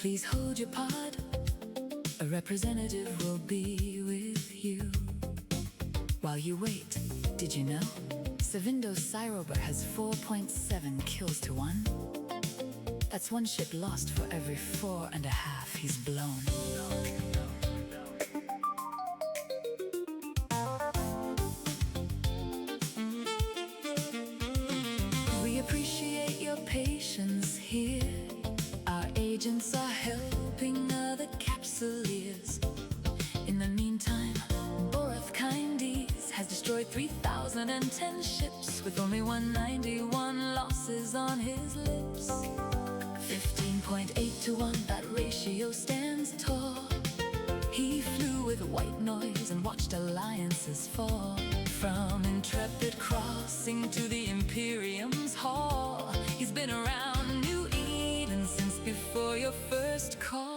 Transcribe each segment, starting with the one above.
Please hold your pod. A representative will be with you. While you wait, did you know? Savindo's Cyrober has 4.7 kills to 1. That's one ship lost for every 4.5 he's blown. We appreciate your patience here. Our agents are helping other capsuleers. In the meantime, has destroyed 3,010 ships with only 191 losses on his lips. 15.8 to 1, that ratio stands tall. He flew with white noise and watched alliances fall. From Intrepid crossing to the Imperium's hall, he's been around New Eden since before your first call.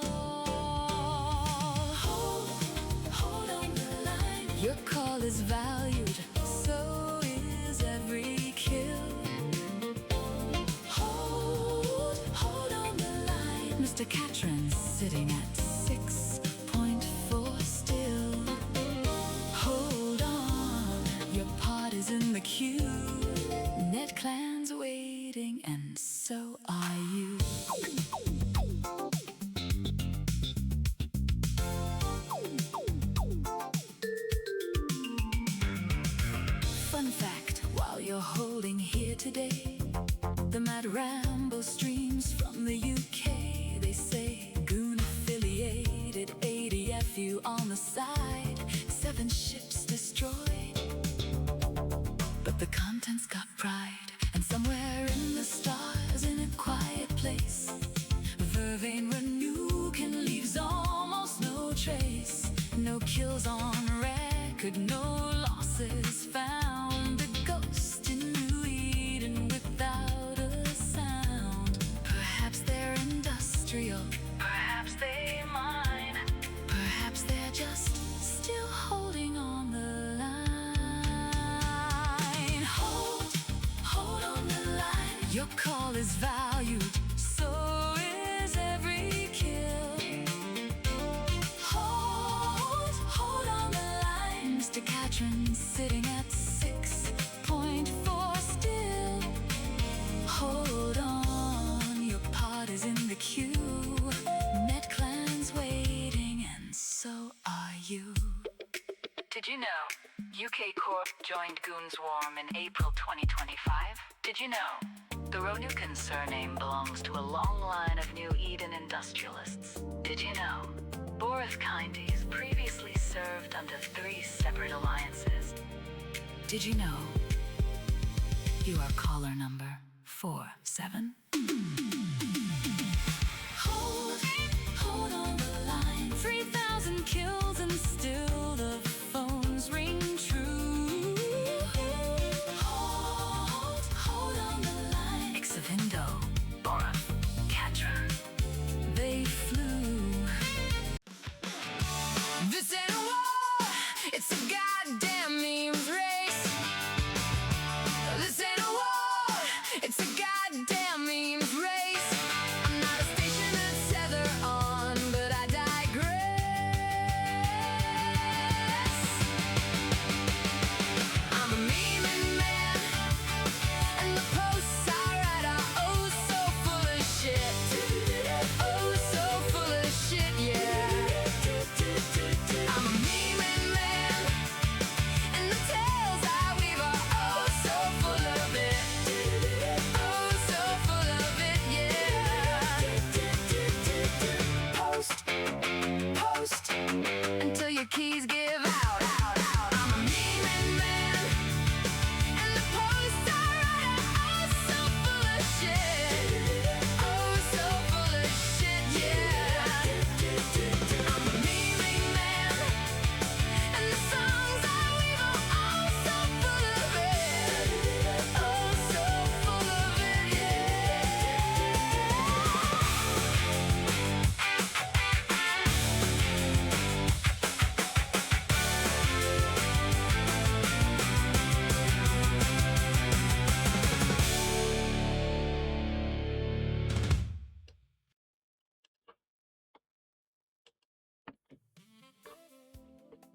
Your call is valued, so is every kill. Hold on the line. Mr. Catron's sitting at 6.4 still. Hold on, your pod is in the queue. Net Clan's waiting, and so are you. You're holding here today. The mad ramble streams from the UK. They say goon affiliated ADFU on the side. 7 ships destroyed, but the contents got pride. And somewhere in the stars, in a quiet place, Vervain Renukin leaves almost no trace. No kills on record, no losses found. The ghost in New Eden without a sound. Perhaps they're industrial, perhaps they mine, perhaps they're just still holding on the line. Hold on the line. Your call is valued, so is every kill. Hold on the line. Mr. Catron sitting at 6.4 still. Hold on, your pod is in the queue. Net Clan's waiting, and so are you. Did you know UK Corp joined Goons Warm in April 2025? Did you know the Ronukin surname belongs to a long line of New Eden industrialists? Did you know Borith Kindies previously served under 3 separate alliances? Did you know you are caller number 47? Hold on the line. 3,000 kills and still the phones ring true. Hold on the line. Xavindo, Borith, Catron. They flew. This ain't a war, it's a goddamn memes race. This ain't a war, it's a goddamn memes race. I'm not a station to tether on, but I digress. I'm a meme man, and the posts I write are oh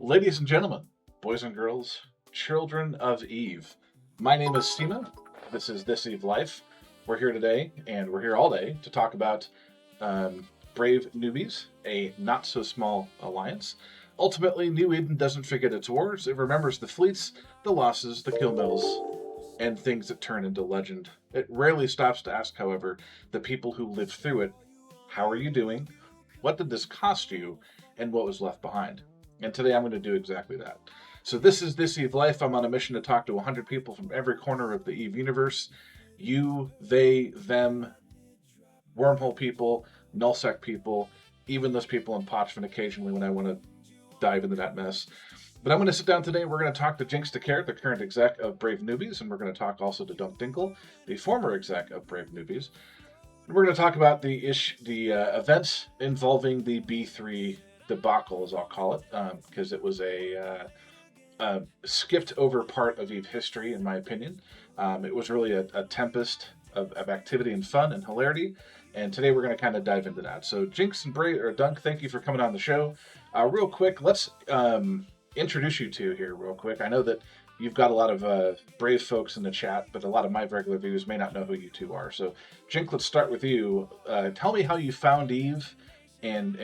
Ladies and gentlemen, boys and girls, children of Eve, my name is Steema. This is This Eve Life. We're here today, and we're here all day to talk about Brave Newbies, a not so small alliance. Ultimately, New Eden doesn't forget its wars. It remembers the fleets, the losses, the kill mills, and things that turn into legend. It rarely stops to ask, however, the people who lived through it, how are you doing? What did this cost you? And what was left behind? And today I'm going to do exactly that. So this is This Eve Life. I'm on a mission to talk to 100 people from every corner of the Eve universe. You, they, them, wormhole people, nullsec people, even those people in Potchman occasionally when I want to dive into that mess. But I'm going to sit down today. We're going to talk to Jinx the current exec of Brave Newbies, and we're going to talk also to Dinkle, the former exec of Brave Newbies. And we're going to talk about the events involving the B3 debacle, as I'll call it, because it was a skipped over part of Eve history, in my opinion. It was really a tempest of activity and fun and hilarity. And today we're going to kind of dive into that. So Jinx and Dunk, thank you for coming on the show. Real quick, let's introduce you two here real quick. I know that you've got a lot of brave folks in the chat, but a lot of my regular viewers may not know who you two are. So Jinx, let's start with you. Tell me how you found Eve and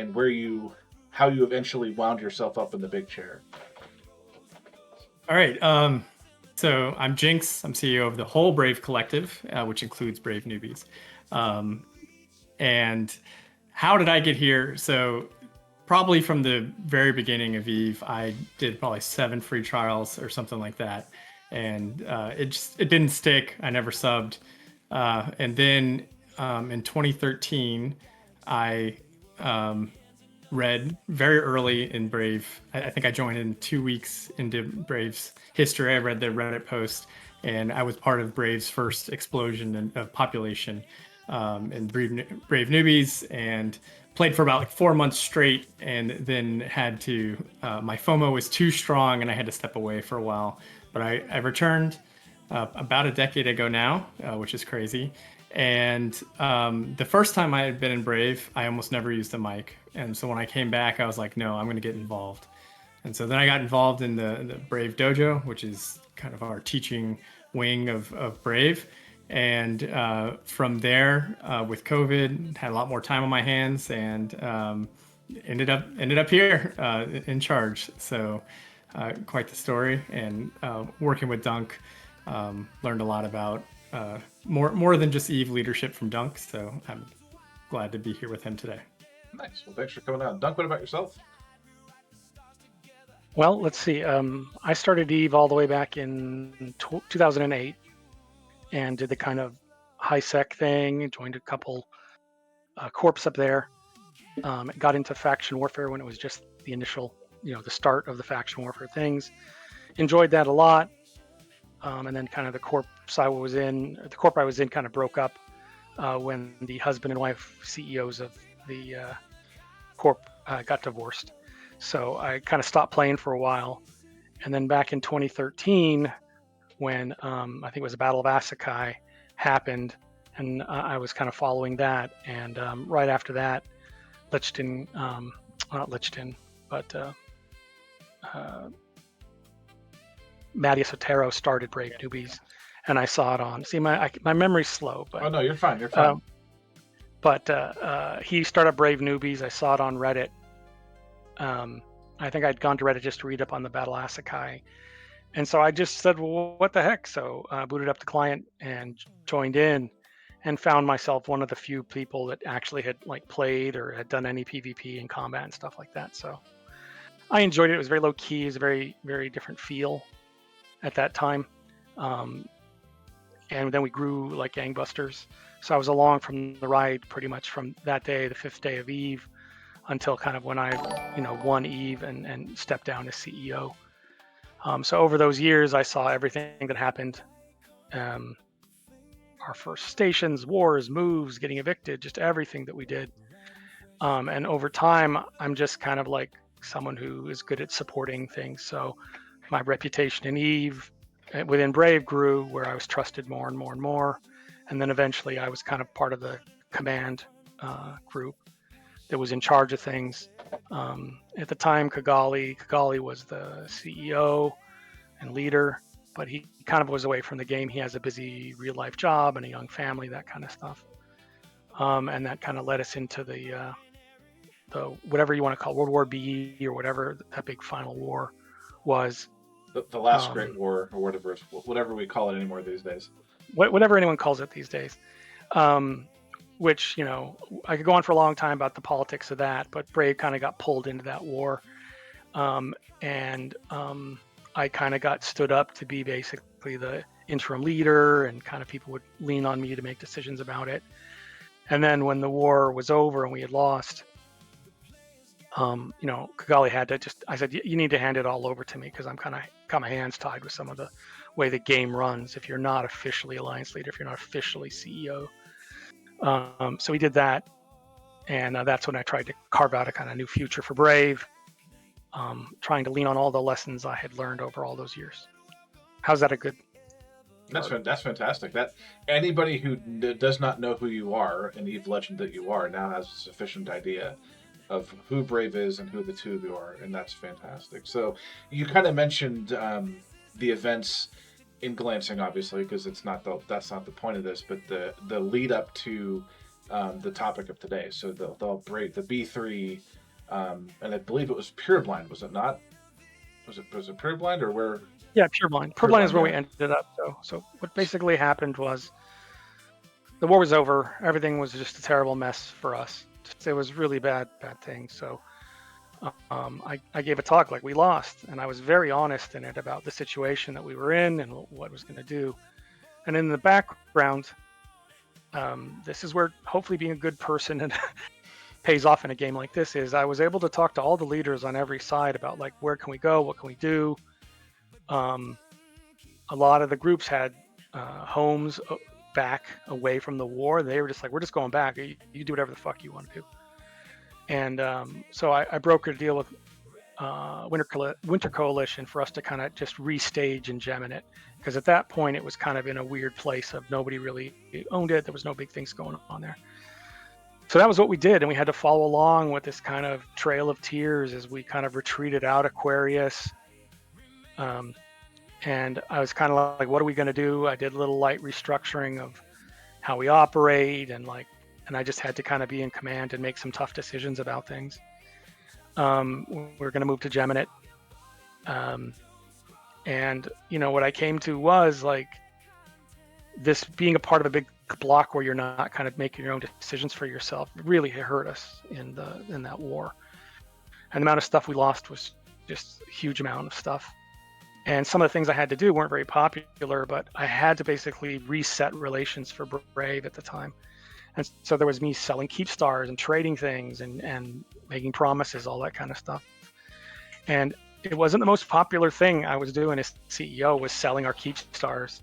how you eventually wound yourself up in the big chair. All right. So I'm Jinx. I'm CEO of the whole Brave Collective, which includes Brave Newbies. And how did I get here? So probably from the very beginning of Eve, I did probably 7 free trials or something like that. And it didn't stick. I never subbed. And then in 2013, I read very early in Brave. I think I joined in 2 weeks into Brave's history. I read the Reddit post, and I was part of Brave's first explosion of population in Brave Newbies, and played for about like 4 months straight, and then had to, my FOMO was too strong and I had to step away for a while. But I returned about a decade ago now, which is crazy. And the first time I had been in Brave, I almost never used the mic. And so when I came back, I was like, no, I'm going to get involved. And so then I got involved in the Brave Dojo, which is kind of our teaching wing of Brave. And from there, with COVID, had a lot more time on my hands, and ended up here in charge. So quite the story. And working with Dunk, learned a lot about more than just Eve leadership from Dunk. So I'm glad to be here with him today. Nice. Well, thanks for coming on. Dunk, what about yourself? Well, let's see. I started Eve all the way back in 2008 and did the kind of high sec thing, joined a couple corps up there. Got into faction warfare when it was just the initial, the start of the faction warfare things. Enjoyed that a lot. And then kind of the corp I was in kind of broke up when the husband and wife CEOs of the corp got divorced. So I kind of stopped playing for a while. And then back in 2013, when I think it was the Battle of Asakai happened, and I was kind of following that. And right after that, Lichton, not Lichton, but Matty Sotero started Brave Newbies, and I saw it on. See, my memory's slow, but Oh no, you're fine. You're fine. But he started Brave Newbies. I saw it on Reddit. I think I'd gone to Reddit just to read up on the Battle Asakai. And so I just said, well, what the heck? So I booted up the client and joined in, and found myself one of the few people that actually had like played or had done any PvP in combat and stuff like that. So I enjoyed it. It was very low key. It was a very, very different feel at that time. And then we grew like gangbusters. So I was along from the ride pretty much from that day, the 5th day of Eve, until kind of when I, won Eve and stepped down as CEO. So over those years, I saw everything that happened. Our first stations, wars, moves, getting evicted, just everything that we did. And over time, I'm just kind of like someone who is good at supporting things. So my reputation in Eve within Brave grew, where I was trusted more and more and more. And then eventually I was kind of part of the command group. that was in charge of things. At the time, Kigali was the CEO and leader, but he kind of was away from the game. He has a busy real life job and a young family, that kind of stuff. And that kind of led us into the whatever you want to call it, World War B or whatever that big final war was. The last Great War, or whatever we call it anymore these days. Whatever anyone calls it these days. Which, I could go on for a long time about the politics of that, but Brave kind of got pulled into that war. And I kind of got stood up to be basically the interim leader, and kind of people would lean on me to make decisions about it. And then when the war was over and we had lost, Kigali had to I said, you need to hand it all over to me, because I'm kind of got my hands tied with some of the way the game runs if you're not officially alliance leader, if you're not officially CEO. So we did that, and that's when I tried to carve out a kind of new future for Brave, trying to lean on all the lessons I had learned over all those years. How's that a good? That's fantastic. That anybody who does not know who you are and Eve Legend that you are now has a sufficient idea of who Brave is and who the two of you are, and that's fantastic. So you kind of mentioned the events in glancing, obviously, because that's not the point of this, but the lead up to the topic of today. So they'll break the B3, and I believe it was Pureblind, was it not? Was it Pureblind, or where? Yeah, Pureblind. Pureblind is where we ended up. So what basically happened was the war was over. Everything was just a terrible mess for us. It was really bad thing. So I gave a talk like we lost, and I was very honest in it about the situation that we were in and what was going to do. And in the background, this is where hopefully being a good person and pays off in a game like this is I was able to talk to all the leaders on every side about like, where can we go? What can we do? A lot of the groups had homes back away from the war. They were just like, we're just going back. You do whatever the fuck you want to do. And so I brokered a deal with Winter Coalition for us to kind of just restage and gem in it. Because at that point, it was kind of in a weird place of nobody really owned it. There was no big things going on there. So that was what we did. And we had to follow along with this kind of trail of tears as we kind of retreated out Aquarius. And I was kind of like, what are we going to do? I did a little light restructuring of how we operate, and I just had to kind of be in command and make some tough decisions about things. We're going to move to Geminate. And, what I came to was like this being a part of a big block where you're not kind of making your own decisions for yourself really hurt us in that war. And the amount of stuff we lost was just a huge amount of stuff. And some of the things I had to do weren't very popular, but I had to basically reset relations for Brave at the time. And so there was me selling keep stars and trading things and making promises, all that kind of stuff. And it wasn't the most popular thing I was doing as CEO, was selling our keep stars.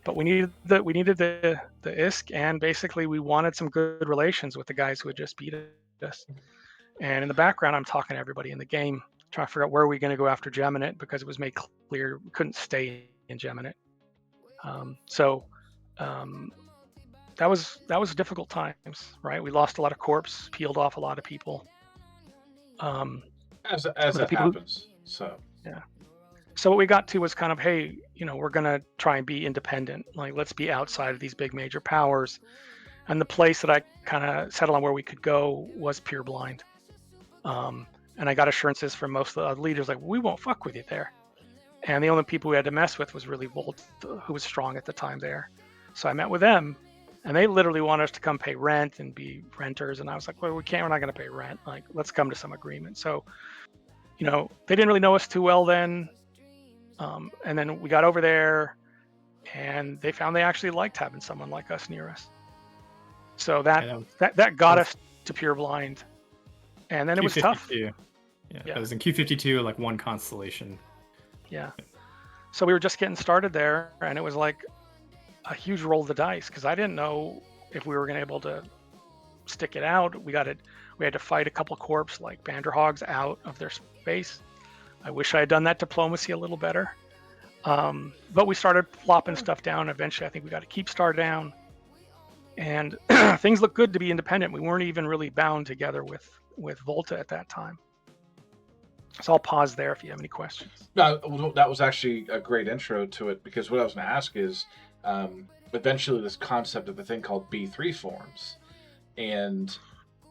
But we needed the ISK, and basically we wanted some good relations with the guys who had just beat us. And in the background, I'm talking to everybody in the game, trying to figure out where we're going to go after Geminate, because it was made clear we couldn't stay in Geminate. That was difficult times, right? We lost a lot of corps, peeled off a lot of people. As that happens. So yeah. So what we got to was kind of, hey, we're gonna try and be independent. Like, let's be outside of these big major powers. And the place that I kind of settled on where we could go was Pureblind. And I got assurances from most of the leaders, like, we won't fuck with you there. And the only people we had to mess with was really Volt, who was strong at the time there. So I met with them, and they literally wanted us to come pay rent and be renters. And I was like, well, we're not going to pay rent. Like, let's come to some agreement. So, they didn't really know us too well then. And then we got over there, and they found they actually liked having someone like us near us. So that got us to Pureblind. And then it was tough. Yeah, that was in Q52, like one constellation. Yeah. So we were just getting started there, and it was like a huge roll of the dice, because I didn't know if we were going to be able to stick it out. We had to fight a couple corps like Banderhogs out of their space. I wish I had done that diplomacy a little better. But we started plopping stuff down. Eventually, I think we got a keep star down. and things looked good to be independent. We weren't even really bound together with Volta at that time. So I'll pause there if you have any questions. No, well, that was actually a great intro to it, because what I was going to ask is, eventually this concept of a thing called B3 forms, and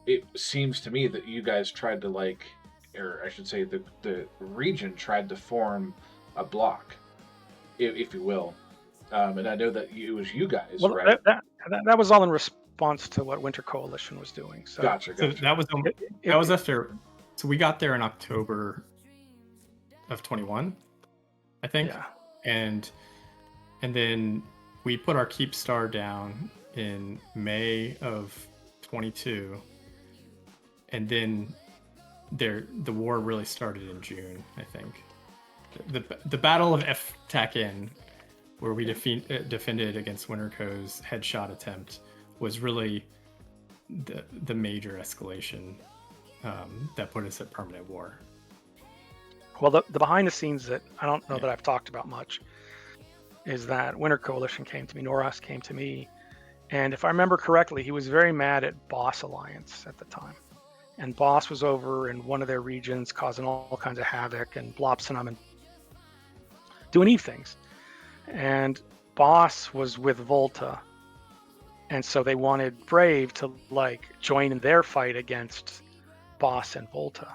it seems to me that you guys tried to, like, or I should say the region tried to form a block, if you will, and I know that it was you guys, Well, right? that was all in response to what Winter Coalition was doing. So Gotcha. So that was it- after. So we got there in October of 21, I think, yeah. and then we put our Keep Star down in May of 22, and then the war really started in June, I think. The Battle of F-Takin, where we defended against Winterco's headshot attempt, was really the major escalation that put us at permanent war. Well, the behind the scenes that I don't know that I've talked about much is that Winter Coalition came to me, Noras came to me, and if I remember correctly, he was very mad at Boss Alliance at the time. And Boss was over in one of their regions causing all kinds of havoc and blopsing them and doing Eve things. And Boss was with Volta, and so they wanted Brave to like join in their fight against Boss and Volta.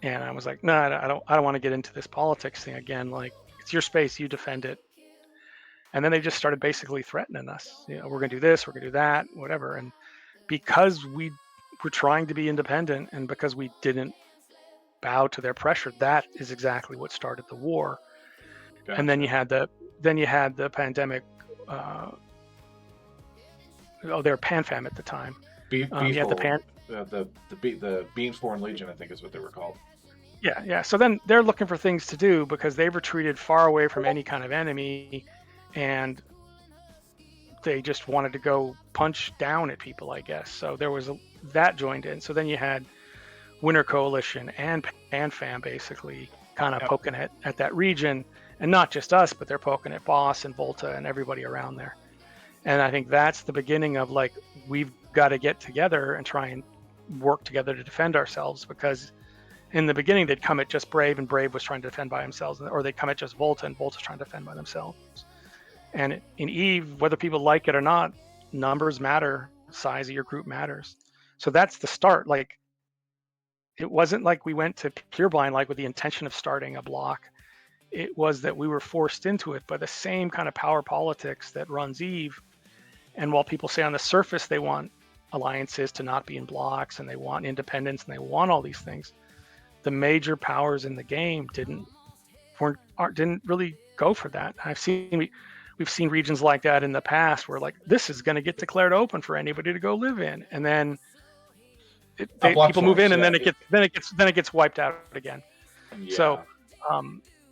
And I was like, no, I don't want to get into this politics thing again. Like, it's your space, you defend it. And then they just started basically threatening us. You know, we're gonna do this, we're gonna do that, whatever. And because we were trying to be independent, and because we didn't bow to their pressure, that is exactly what started the war. Gotcha. And then you had the pandemic. They were PanFam at the time. You had the Bean Foreign Legion, I think is what they were called. Yeah. So then they're looking for things to do because they've retreated far away from any kind of enemy, and they just wanted to go punch down at people, I guess. So there was that joined in. So then you had Winter Coalition and PanFam basically kind of poking at that region, and not just us, but they're poking at Boss and Volta and everybody around there. And I think that's the beginning of like, we've got to get together and try and work together to defend ourselves, because in the beginning they'd come at just Brave, and Brave was trying to defend by themselves, or they'd come at just Volta, and Volta's trying to defend by themselves. And in Eve, whether people like it or not, numbers matter, size of your group matters. So that's the start. Like, it wasn't like we went to Pureblind like with the intention of starting a block. It was that we were forced into it by the same kind of power politics that runs Eve. And while people say on the surface they want alliances to not be in blocks, and they want independence, and they want all these things, the major powers in the game didn't really go for that. We've seen regions like that in the past where like, this is going to get declared open for anybody to go live in, and then people move in, and then it gets wiped out again. Yeah. So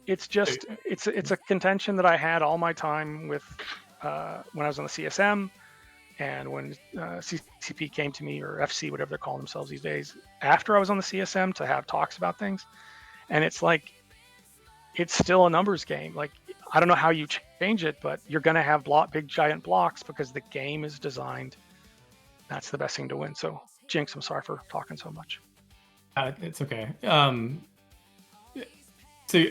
it's just it's a contention that I had all my time with when I was on the CSM, and when CCP came to me, or FC, whatever they're calling themselves these days, after I was on the CSM to have talks about things. And it's like, it's still a numbers game. Like, I don't know how you change it, but you're going to have big giant blocks because the game is designed. That's the best thing to win. So Jinx, I'm sorry for talking so much. It's okay. So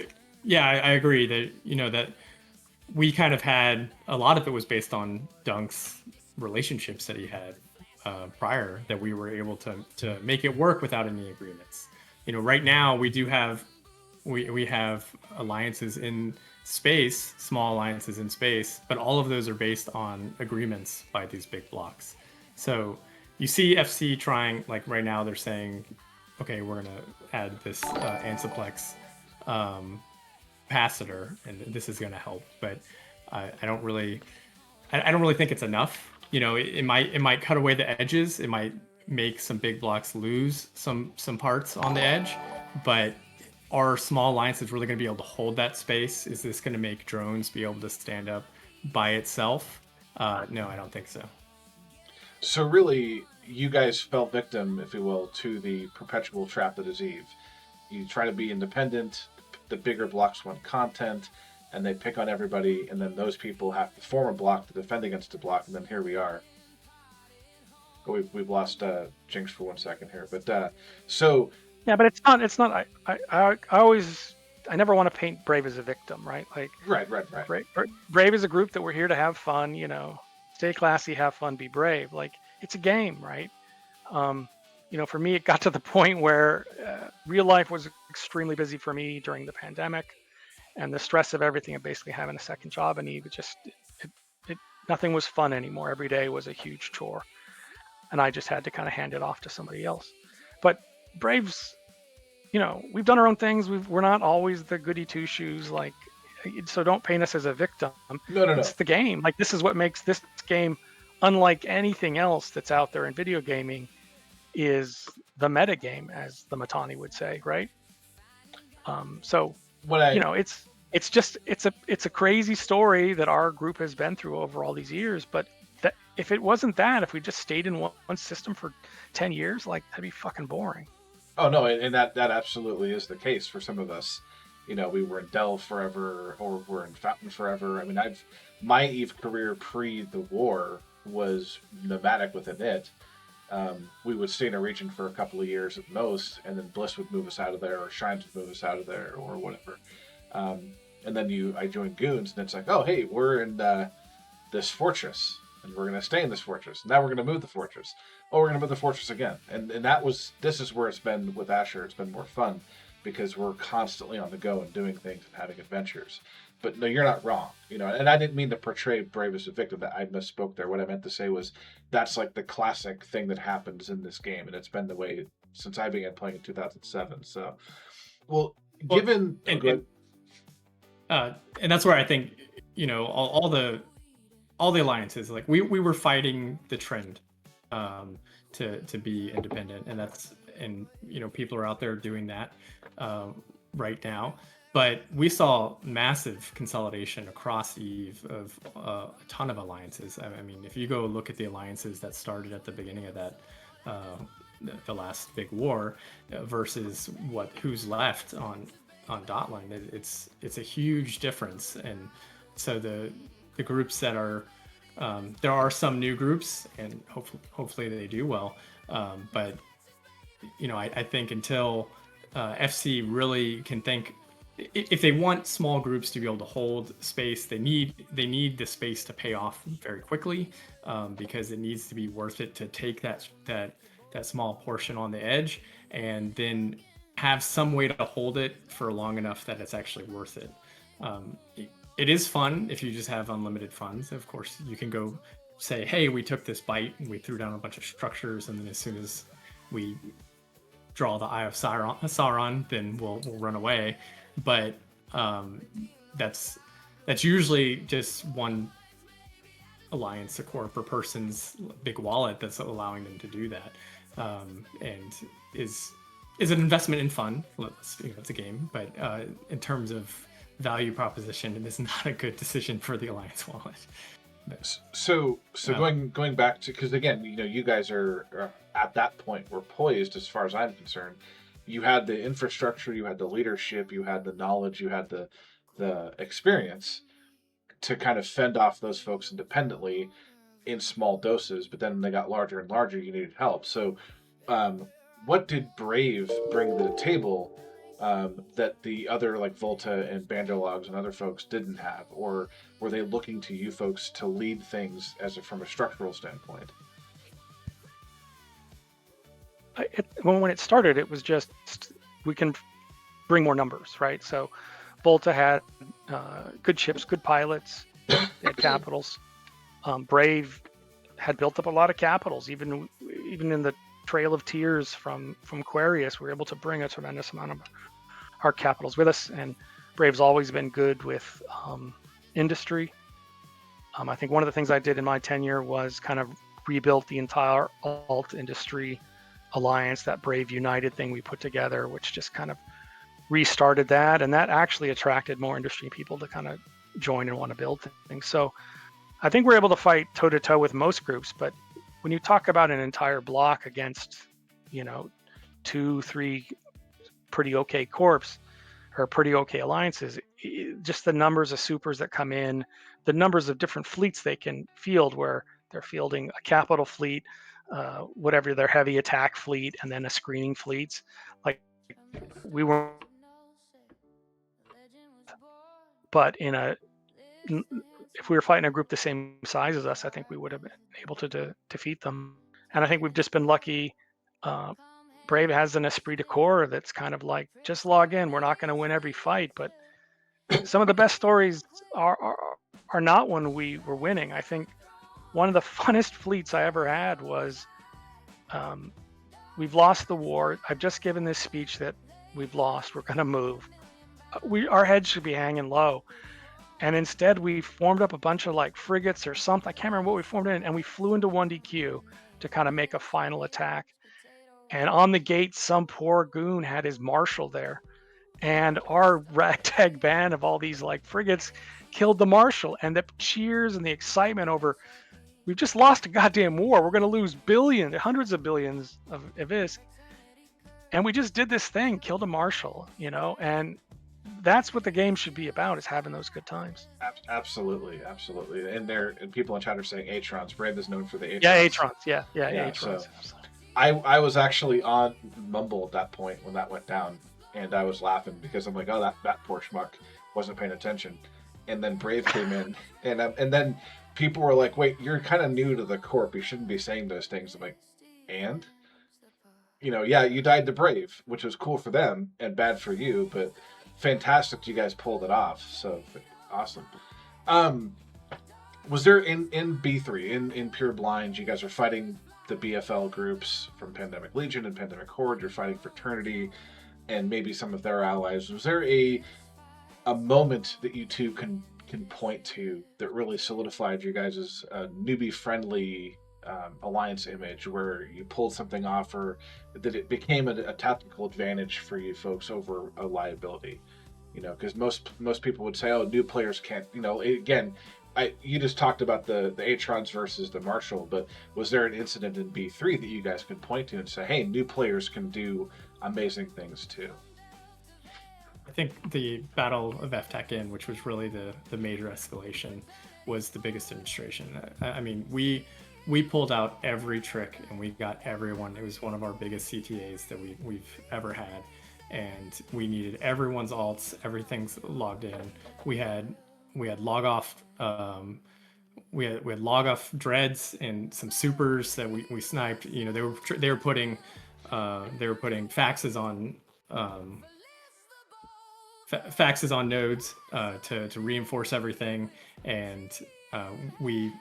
yeah, I agree that, that we kind of had, a lot of it was based on Dunk's relationships that he had prior, that we were able to make it work without any agreements. Right now we do have, we have alliances in space, small alliances in space, but all of those are based on agreements by these big blocks. So you see FC trying, like right now they're saying, okay, we're going to add this Ansiplex capacitor, and this is going to help, but I don't really think it's enough. It might cut away the edges. It might make some big blocks lose some parts on the edge, but are small alliances really going to be able to hold that space? Is this going to make drones be able to stand up by itself? No, I don't think so. So really, you guys fell victim, if you will, to the perpetual trap that is Eve. You try to be independent, the bigger blocks want content, and they pick on everybody, and then those people have to form a block to defend against a block, and then here we are. We've lost Jinx for 1 second here, but so Yeah, but it's not. I never want to paint Brave as a victim, right? Like right. Brave is a group that we're here to have fun. Stay classy, have fun, be brave. Like it's a game, right? For me, it got to the point where real life was extremely busy for me during the pandemic, and the stress of everything of basically having a second job in Eve. Nothing was fun anymore. Every day was a huge chore, and I just had to kind of hand it off to somebody else. But Braves, we've done our own things. We're not always the goody two shoes. Like, so don't paint us as a victim. No. It's the game. Like this is what makes this game unlike anything else that's out there in video gaming. Is the meta game, as the Matani would say, right? So it's a crazy story that our group has been through over all these years. But that if it wasn't that, if we just stayed in one system for 10 years, like that'd be fucking boring. Oh no, and that absolutely is the case for some of us. We were in Dell forever, or we're in Fountain forever. I mean, my Eve career pre the war was nomadic within it. We would stay in a region for a couple of years at most, and then Bliss would move us out of there, or Shines would move us out of there, or whatever. And then I joined Goons, and it's like, oh, hey, we're in this fortress, and we're going to stay in this fortress. Now we're going to move the fortress. Oh, we're going to move the fortress again. And this is where it's been with Asher. It's been more fun, because we're constantly on the go and doing things and having adventures. But no, you're not wrong. And I didn't mean to portray Brave as a victim. That I misspoke there. What I meant to say was that's like the classic thing that happens in this game, and it's been the way since I began playing in 2007. So, given and that's where I think all the alliances, like we were fighting the trend to be independent, and people are out there doing that right now. But we saw massive consolidation across Eve of a ton of alliances. I mean, if you go look at the alliances that started at the beginning of that, the last big war, versus who's left on Dotline, it's a huge difference. And so the groups that are there are some new groups, and hopefully they do well. But I think until FC really can think. If they want small groups to be able to hold space, they need the space to pay off very quickly, because it needs to be worth it to take that small portion on the edge, and then have some way to hold it for long enough that it's actually worth it. It is fun if you just have unlimited funds. Of course, you can go say, hey, we took this bite and we threw down a bunch of structures, and then as soon as we draw the Eye of Sauron, then we'll run away. But that's usually just one alliance, a corp, or person's big wallet that's allowing them to do that, and is an investment in fun. It's a game, but in terms of value proposition, it is not a good decision for the alliance wallet. So going back to, because again, you guys are at that point, we're poised as far as I'm concerned. You had the infrastructure, you had the leadership, you had the knowledge, you had the experience to kind of fend off those folks independently in small doses. But then when they got larger and larger, you needed help. So what did Brave bring to the table that the other, like Volta and Banjo Logs and other folks didn't have? Or were they looking to you folks to lead things from a structural standpoint? When it started, it was just we can bring more numbers, right? So Volta had good ships, good pilots, they had capitals. Brave had built up a lot of capitals, even in the Trail of Tears from Aquarius. We were able to bring a tremendous amount of our capitals with us, and Brave's always been good with industry. I think one of the things I did in my tenure was kind of rebuilt the entire alt industry alliance, that Brave United thing we put together, which just kind of restarted that, and that actually attracted more industry people to kind of join and want to build things. So I think we're able to fight toe to toe with most groups, but when you talk about an entire block against 2-3 pretty okay corps or pretty okay alliances, just the numbers of supers that come in, the numbers of different fleets they can field, where they're fielding a capital fleet, whatever their heavy attack fleet, and then a screening fleets. Like we were, but if we were fighting a group the same size as us, I think we would have been able to defeat them. And I think we've just been lucky. Brave has an esprit de corps that's kind of like, just log in. We're not going to win every fight, but some of the best stories are not when we were winning. I think one of the funnest fleets I ever had was, we've lost the war. I've just given this speech that we've lost. We're going to move. Our heads should be hanging low. And instead, we formed up a bunch of like frigates or something. I can't remember what we formed in, and we flew into 1DQ to kind of make a final attack. And on the gate, some poor goon had his marshal there, and our ragtag band of all these like frigates killed the marshal. And the cheers and the excitement over, we've just lost a goddamn war. We're going to lose billions, hundreds of billions of this. And we just did this thing, killed a marshal, and that's what the game should be about, is having those good times. Absolutely. And people in chat are saying Atrons. Brave is known for the Atrons. Yeah, Atrons. Yeah, Atrons. So I was actually on Mumble at that point when that went down, and I was laughing because I'm like, oh, that poor schmuck wasn't paying attention. And then Brave came in, and then people were like, wait, you're kind of new to the Corp. You shouldn't be saying those things. I'm like, and? Yeah, you died to Brave, which was cool for them and bad for you, but fantastic you guys pulled it off. So awesome. Was there in B3, in Pure Blind, you guys are fighting the BFL groups from Pandemic Legion and Pandemic Horde, you're fighting Fraternity and maybe some of their allies. Was there a moment that you two can point to that really solidified you guys' newbie friendly alliance image, where you pulled something off, or that it became a tactical advantage for you folks over a liability? Because most people would say, oh, new players can't, again, you just talked about the Atrons versus the Marshal, but was there an incident in B3 that you guys could point to and say, hey, new players can do amazing things too? I think the Battle of FTAC-In, which was really the major escalation, was the biggest demonstration. I mean, we pulled out every trick and we got everyone. It was one of our biggest CTAs that we've ever had, and we needed everyone's alts. Everything's logged in. We had log off. We had log off dreads and some supers that we sniped. They were putting faxes on nodes to reinforce everything, and we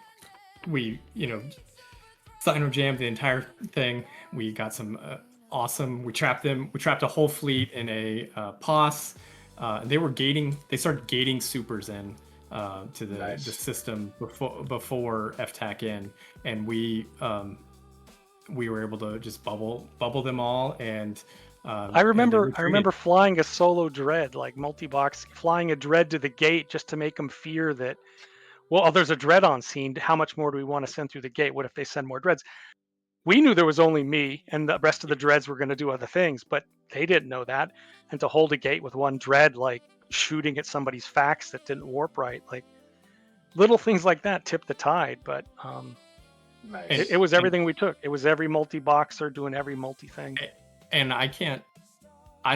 Cyno jammed the entire thing. We got some awesome. We trapped them. We trapped a whole fleet in a POS. They started gating supers in to the system before FTAC-In, and we were able to just bubble them all. And I remember flying a solo dread, like multi-box, flying a dread to the gate just to make them fear that, well, there's a dread on scene. How much more do we want to send through the gate? What if they send more dreads? We knew there was only me, and the rest of the dreads were going to do other things, but they didn't know that. And to hold a gate with one dread, like shooting at somebody's fax that didn't warp right, like little things like that tipped the tide. But nice. it was everything we took. It was every multi-boxer doing every multi-thing. And I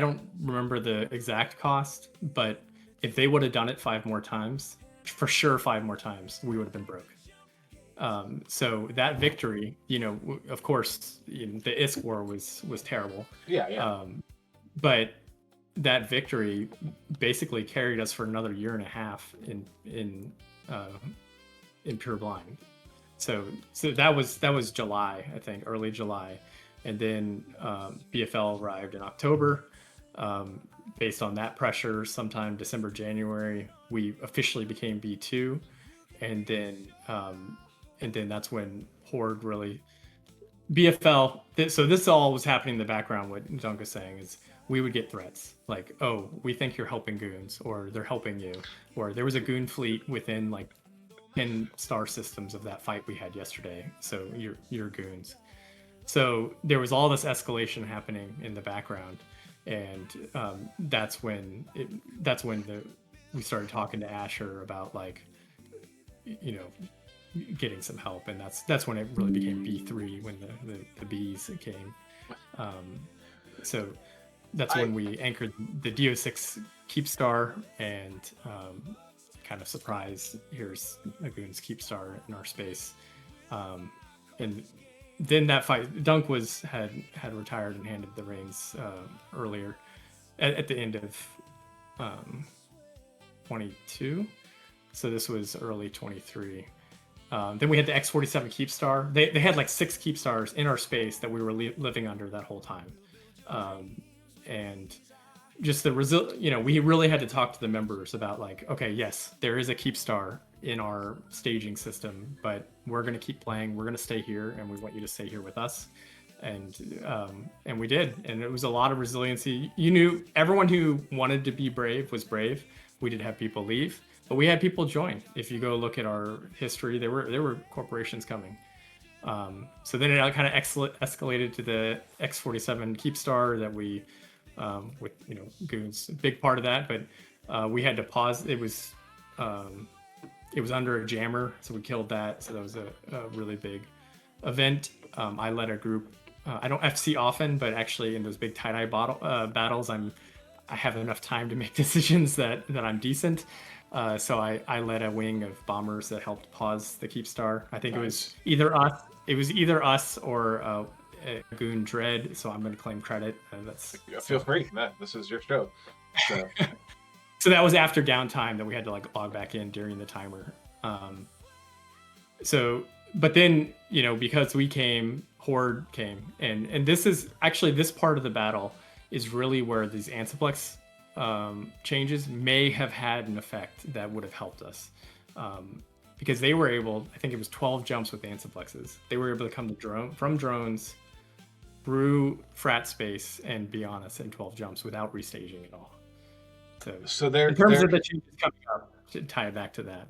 don't remember the exact cost, but if they would have done it 5 more times, for sure 5 more times, we would have been broke. So that victory, of course, the ISK war was terrible. Yeah. But that victory basically carried us for another 1.5 years in Pure Blind. So that was July, I think, early July, and then BFL arrived in October. Based on that pressure, sometime December, January, we officially became B2, and then that's when Horde really BFL. So this all was happening in the background. What Dunk is saying is, we would get threats like, oh, we think you're helping goons, or they're helping you, or there was a goon fleet within like 10 star systems of that fight we had yesterday, so you're goons. So there was all this escalation happening in the background, and that's when we started talking to Asher about, like, getting some help, and that's when it really became B3, when the Keys came. So that's when we anchored the DO6 Keepstar, and kind of surprise, here's a Goons Keepstar in our space. And then that fight, Dunk had retired and handed the reins earlier at the end of 22. So this was early 23. Then we had the X47 Keepstar. They had like 6 Keepstars in our space that we were living under that whole time. And just the we really had to talk to the members about like, okay, yes, there is a Keepstar in our staging system, but we're going to keep playing. We're going to stay here, and we want you to stay here with us. And we did, and it was a lot of resiliency. You knew everyone who wanted to be brave was brave. We did have people leave, but we had people join. If you go look at our history, there were corporations coming. So then it kind of escalated to the X47 Keepstar that we, with Goons, a big part of that. But we had to pause. It was under a jammer, so we killed that. So that was a really big event. I led a group. I don't FC often, but actually in those big tie-dye battles, I have enough time to make decisions that I'm decent. So I led a wing of bombers that helped pause the Keepstar. I think Nice. it was either us or a Goon Dread. So I'm going to claim credit. Feel free. This is your show. So. So that was after downtime that we had to like log back in during the timer. But then, because we came, Horde came, and this is actually, this part of the battle is really where these Ansiplex changes may have had an effect that would have helped us. Because they were able, I think it was 12 jumps with Ansiplexes. They were able to come from drones through frat space and be on us in 12 jumps without restaging at all. So there, in terms of the changes coming up, to tie it back to that.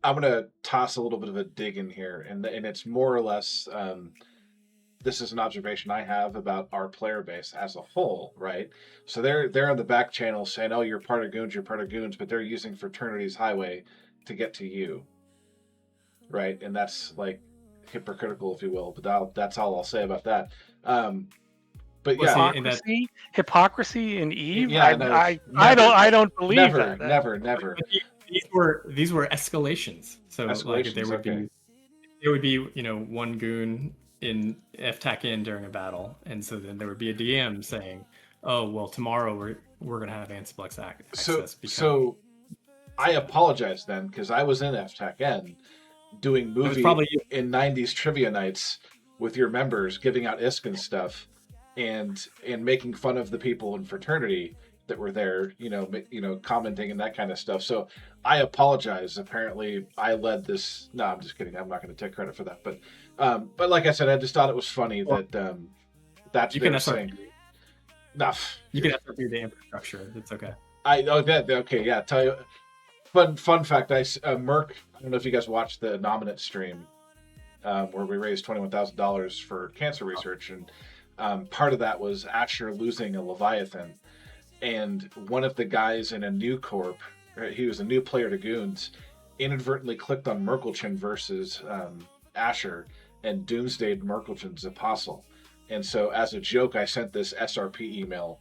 I'm going to toss a little bit of a dig in here, and it's more or less, this is an observation I have about our player base as a whole, right? So they're on the back channel saying, oh, you're part of Goons, but they're using Fraternity's highway to get to you, right? And that's like hypocritical, if you will, but that's all I'll say about that. But yeah, hypocrisy in Eve. Yeah, I don't believe never, that. Never. These were escalations. So like there would be one Goon in FTAC in during a battle, and so then there would be a DM saying, "Oh well, tomorrow we're gonna have Ansiplex access." So I apologize then, because I was in FTAC N doing movie in 90s trivia nights with your members, giving out ISK and stuff. And making fun of the people in Fraternity that were there, commenting and that kind of stuff. So I apologize. Apparently, I led this. No, I'm just kidding. I'm not going to take credit for that. But like I said, I just thought it was funny that that's you can saying. No, you can SRP the infrastructure. It's okay. Okay. Yeah. Tell you. Fun fact. Merc. I don't know if you guys watched the Nominate stream, where we raised $21,000 for cancer research, and part of that was Asher losing a Leviathan, and one of the guys in a new corp, he was a new player to Goons, inadvertently clicked on Merkelchin versus Asher and doomsdayed Merkelchin's Apostle. And so as a joke, I sent this SRP email,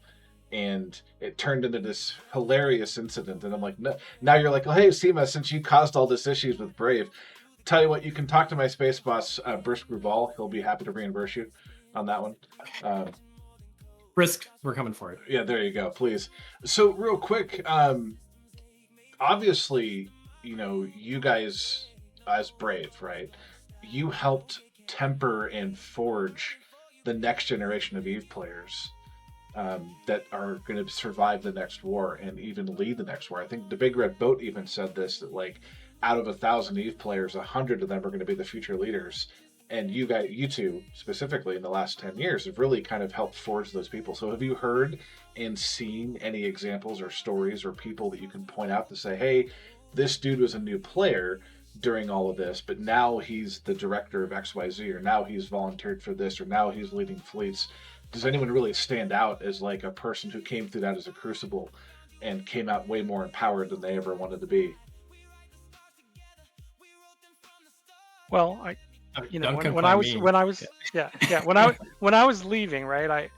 and it turned into this hilarious incident. And I'm like, no, now you're like, oh, hey, Seema, since you caused all this issues with Brave, tell you what, you can talk to my space boss, Brisk Ruval. He'll be happy to reimburse you on that one. Brisk, we're coming for it. Yeah, there you go, please. So real quick, obviously, you guys as Brave, right? You helped temper and forge the next generation of Eve players that are going to survive the next war and even lead the next war. I think the Big Red Boat even said this, that like out of 1,000 Eve players, 100 of them are going to be the future leaders. And you two specifically in the last 10 years have really kind of helped forge those people. So have you heard and seen any examples or stories or people that you can point out to say, hey, this dude was a new player during all of this, but now he's the director of XYZ, or now he's volunteered for this, or now he's leading fleets? Does anyone really stand out as like a person who came through that as a crucible and came out way more empowered than they ever wanted to be? Well, you know, Don't come when I claim was me. when I was yeah when I was leaving, right, I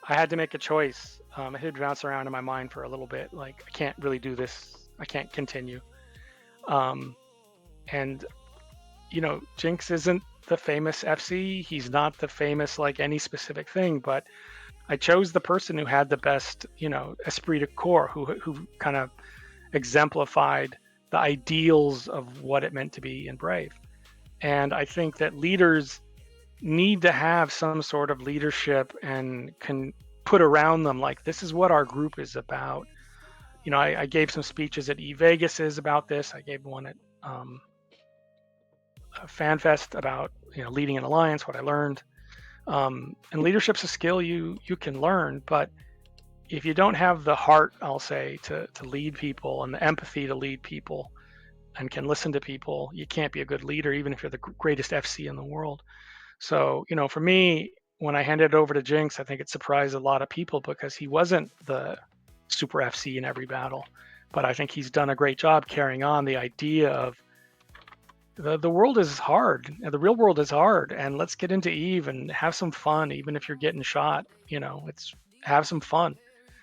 had to make a choice. It had bounced around in my mind for a little bit, like I can't really do this, I can't continue. um and you know, Jinx isn't the famous FC, he's not the famous like any specific thing, but I chose the person who had the best, you know, esprit de corps, who kind of exemplified the ideals of what it meant to be in Brave. And I think that leaders need to have some sort of leadership and can put around them like, this is what our group is about. You know, I gave some speeches at eVegas about this. I gave one at um, FanFest about, you know, leading an alliance, what I learned. And leadership's a skill you can learn, but if you don't have the heart, I'll say, to lead people and the empathy to lead people and can listen to people, you can't be a good leader, even if you're the greatest FC in the world. So, you know, for me, when I handed it over to Jinx, I think it surprised a lot of people because he wasn't the super FC in every battle. But I think he's done a great job carrying on the idea of the world is hard. The real world is hard. And let's get into Eve and have some fun, even if you're getting shot. You know, it's have some fun.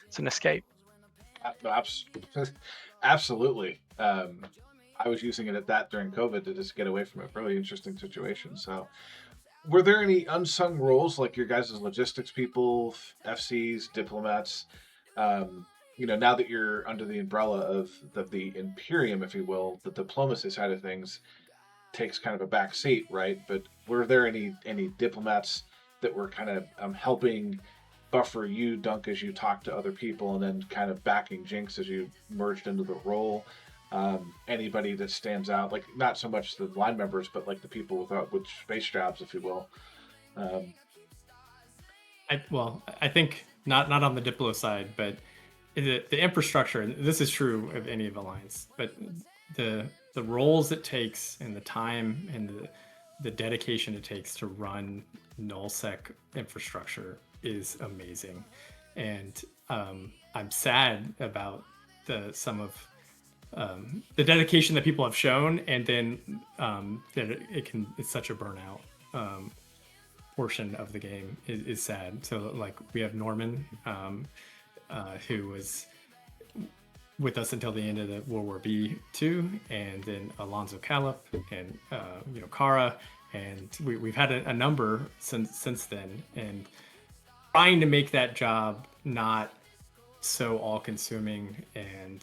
It's an escape. Abs- Absolutely. I was using it at that during COVID to just get away from a really interesting situation. So, were there any unsung roles like your guys' logistics people, FCs, diplomats? You know, now that you're under the umbrella of the Imperium, if you will, the diplomacy side of things takes kind of a back seat, right? But were there any diplomats that were kind of helping buffer you, Dunk, as you talked to other people, and then kind of backing Jinx as you merged into the role? Anybody that stands out, like not so much the line members, but like the people with space jobs, if you will. Um, I think not on the Diplo side, but the infrastructure. And this is true of any of Alliance, but the roles it takes and the time and the dedication it takes to run nullsec infrastructure is amazing, and I'm sad about some of the dedication that people have shown, and then that it's such a burnout portion of the game is sad. So like we have Norman, who was with us until the end of the World War B2, and then Alonzo Calip and you know, Kara, and we've had a number since then, and trying to make that job not so all-consuming and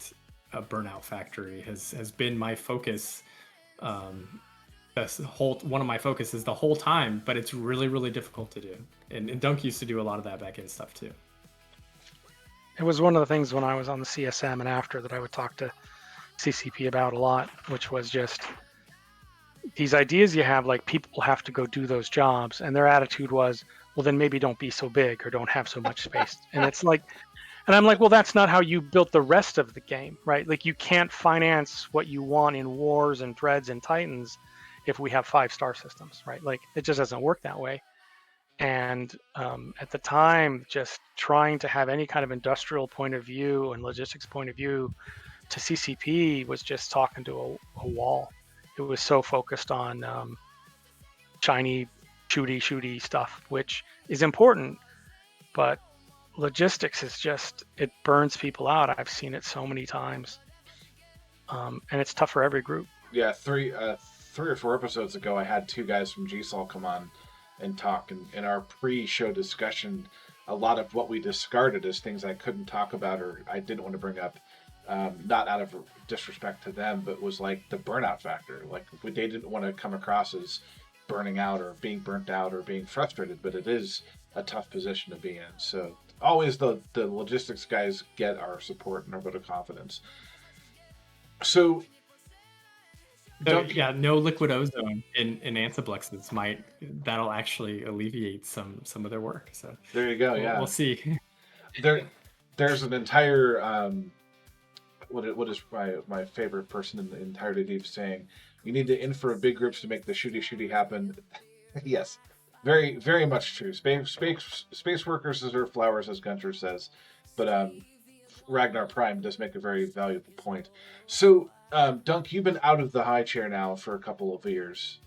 a burnout factory has been my focus. One of my focuses the whole time, but it's really difficult to do. And Dunk used to do a lot of that back end stuff too. It was one of the things when I was on the CSM and after that I would talk to CCP about a lot, which was just these ideas you have, like people have to go do those jobs, and their attitude was, well, then maybe don't be so big or don't have so much space. And it's like, and I'm like, well, that's not how you built the rest of the game, right? Like you can't finance what you want in Wars and Dreads and Titans if we have 5-star systems, right? Like it just doesn't work that way. And at the time, just trying to have any kind of industrial point of view and logistics point of view to CCP was just talking to a wall. It was so focused on shiny, shooty stuff, which is important, but logistics is just, it burns people out. I've seen it so many times, and it's tough for every group. Yeah, three or four episodes ago, I had two guys from GSOL come on and talk, and in our pre-show discussion, a lot of what we discarded as things I couldn't talk about or I didn't want to bring up, not out of disrespect to them, but was like the burnout factor. Like they didn't want to come across as burning out or being burnt out or being frustrated, but it is a tough position to be in. So always the logistics guys get our support and our vote of confidence. So yeah, no liquid ozone in Ansiblexes that'll actually alleviate some of their work. So there you go. Yeah, we'll see. There's an entire what is my favorite person in the entirety Deep saying, you need to in for big groups to make the shooty happen. Yes, very very much true. Space workers deserve flowers, as Gunter says, but Ragnar Prime does make a very valuable point. So Dunk, you've been out of the high chair now for a couple of years.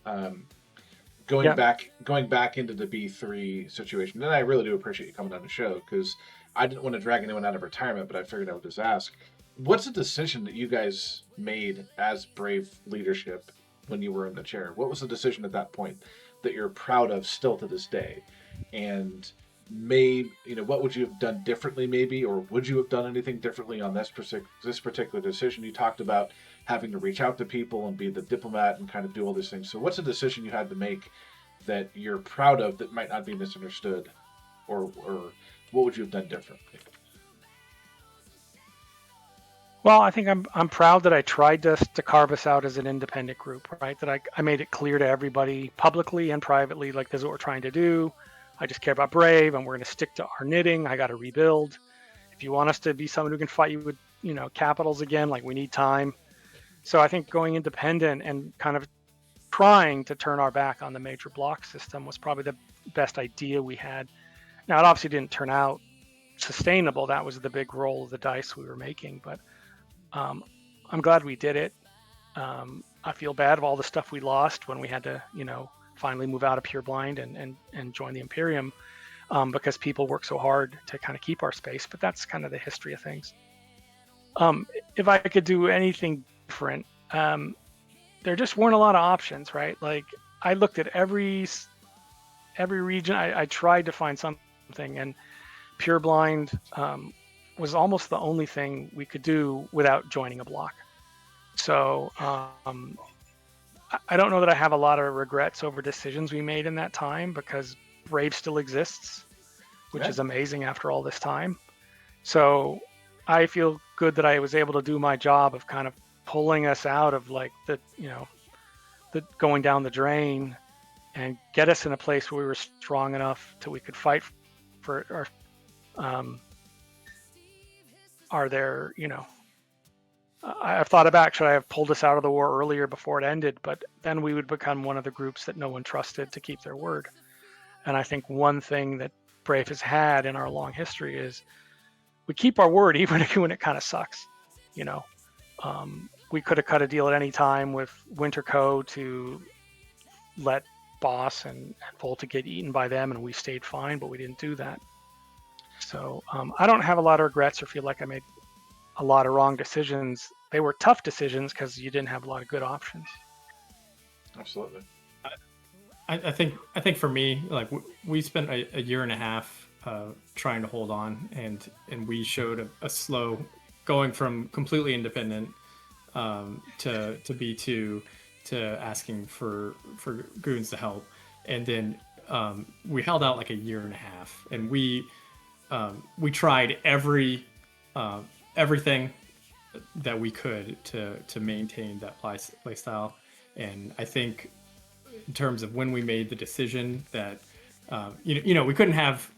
going Yeah. back into the B3 situation, and I really do appreciate you coming on the show because I didn't want to drag anyone out of retirement, but I figured I would just ask. What's a decision that you guys made as Brave leadership when you were in the chair? What was the decision at that point that you're proud of still to this day? And what would you have done differently maybe, or would you have done anything differently on this particular decision? You talked about having to reach out to people and be the diplomat and kind of do all these things. So what's a decision you had to make that you're proud of that might not be misunderstood, or what would you have done differently? Well, I think I'm proud that I tried to carve us out as an independent group, right? That I made it clear to everybody publicly and privately, like, this is what we're trying to do. I just care about Brave, and we're going to stick to our knitting. I got to rebuild. If you want us to be someone who can fight you with, capitals again, like, we need time. So I think going independent and kind of trying to turn our back on the major block system was probably the best idea we had. Now, it obviously didn't turn out sustainable. That was the big roll of the dice we were making, but I'm glad we did it. I feel bad of all the stuff we lost when we had to, finally move out of Pure Blind and join the Imperium, because people work so hard to kind of keep our space. But that's kind of the history of things. If I could do anything different, there just weren't a lot of options, right? Like, I looked at every region. I tried to find something, and Pure Blind was almost the only thing we could do without joining a block. So I don't know that I have a lot of regrets over decisions we made in that time, because Brave still exists, which is amazing after all this time. So I feel good that I was able to do my job of kind of pulling us out of, like, the going down the drain, and get us in a place where we were strong enough that we could fight for I've thought about, should I have pulled us out of the war earlier before it ended? But then we would become one of the groups that no one trusted to keep their word. And I think one thing that Brave has had in our long history is we keep our word even when it kind of sucks. We could have cut a deal at any time with Winterco to let Boss and Volta get eaten by them, and we stayed fine, but we didn't do that. So I don't have a lot of regrets or feel like I made a lot of wrong decisions. They were tough decisions because you didn't have a lot of good options. Absolutely. I think for me, like, we spent a year and a half trying to hold on, and we showed a slow going from completely independent to B2 to asking for goons to help, and then we held out like a year and a half, and we tried everything that we could to maintain that play style. And I think in terms of when we made the decision that we couldn't have,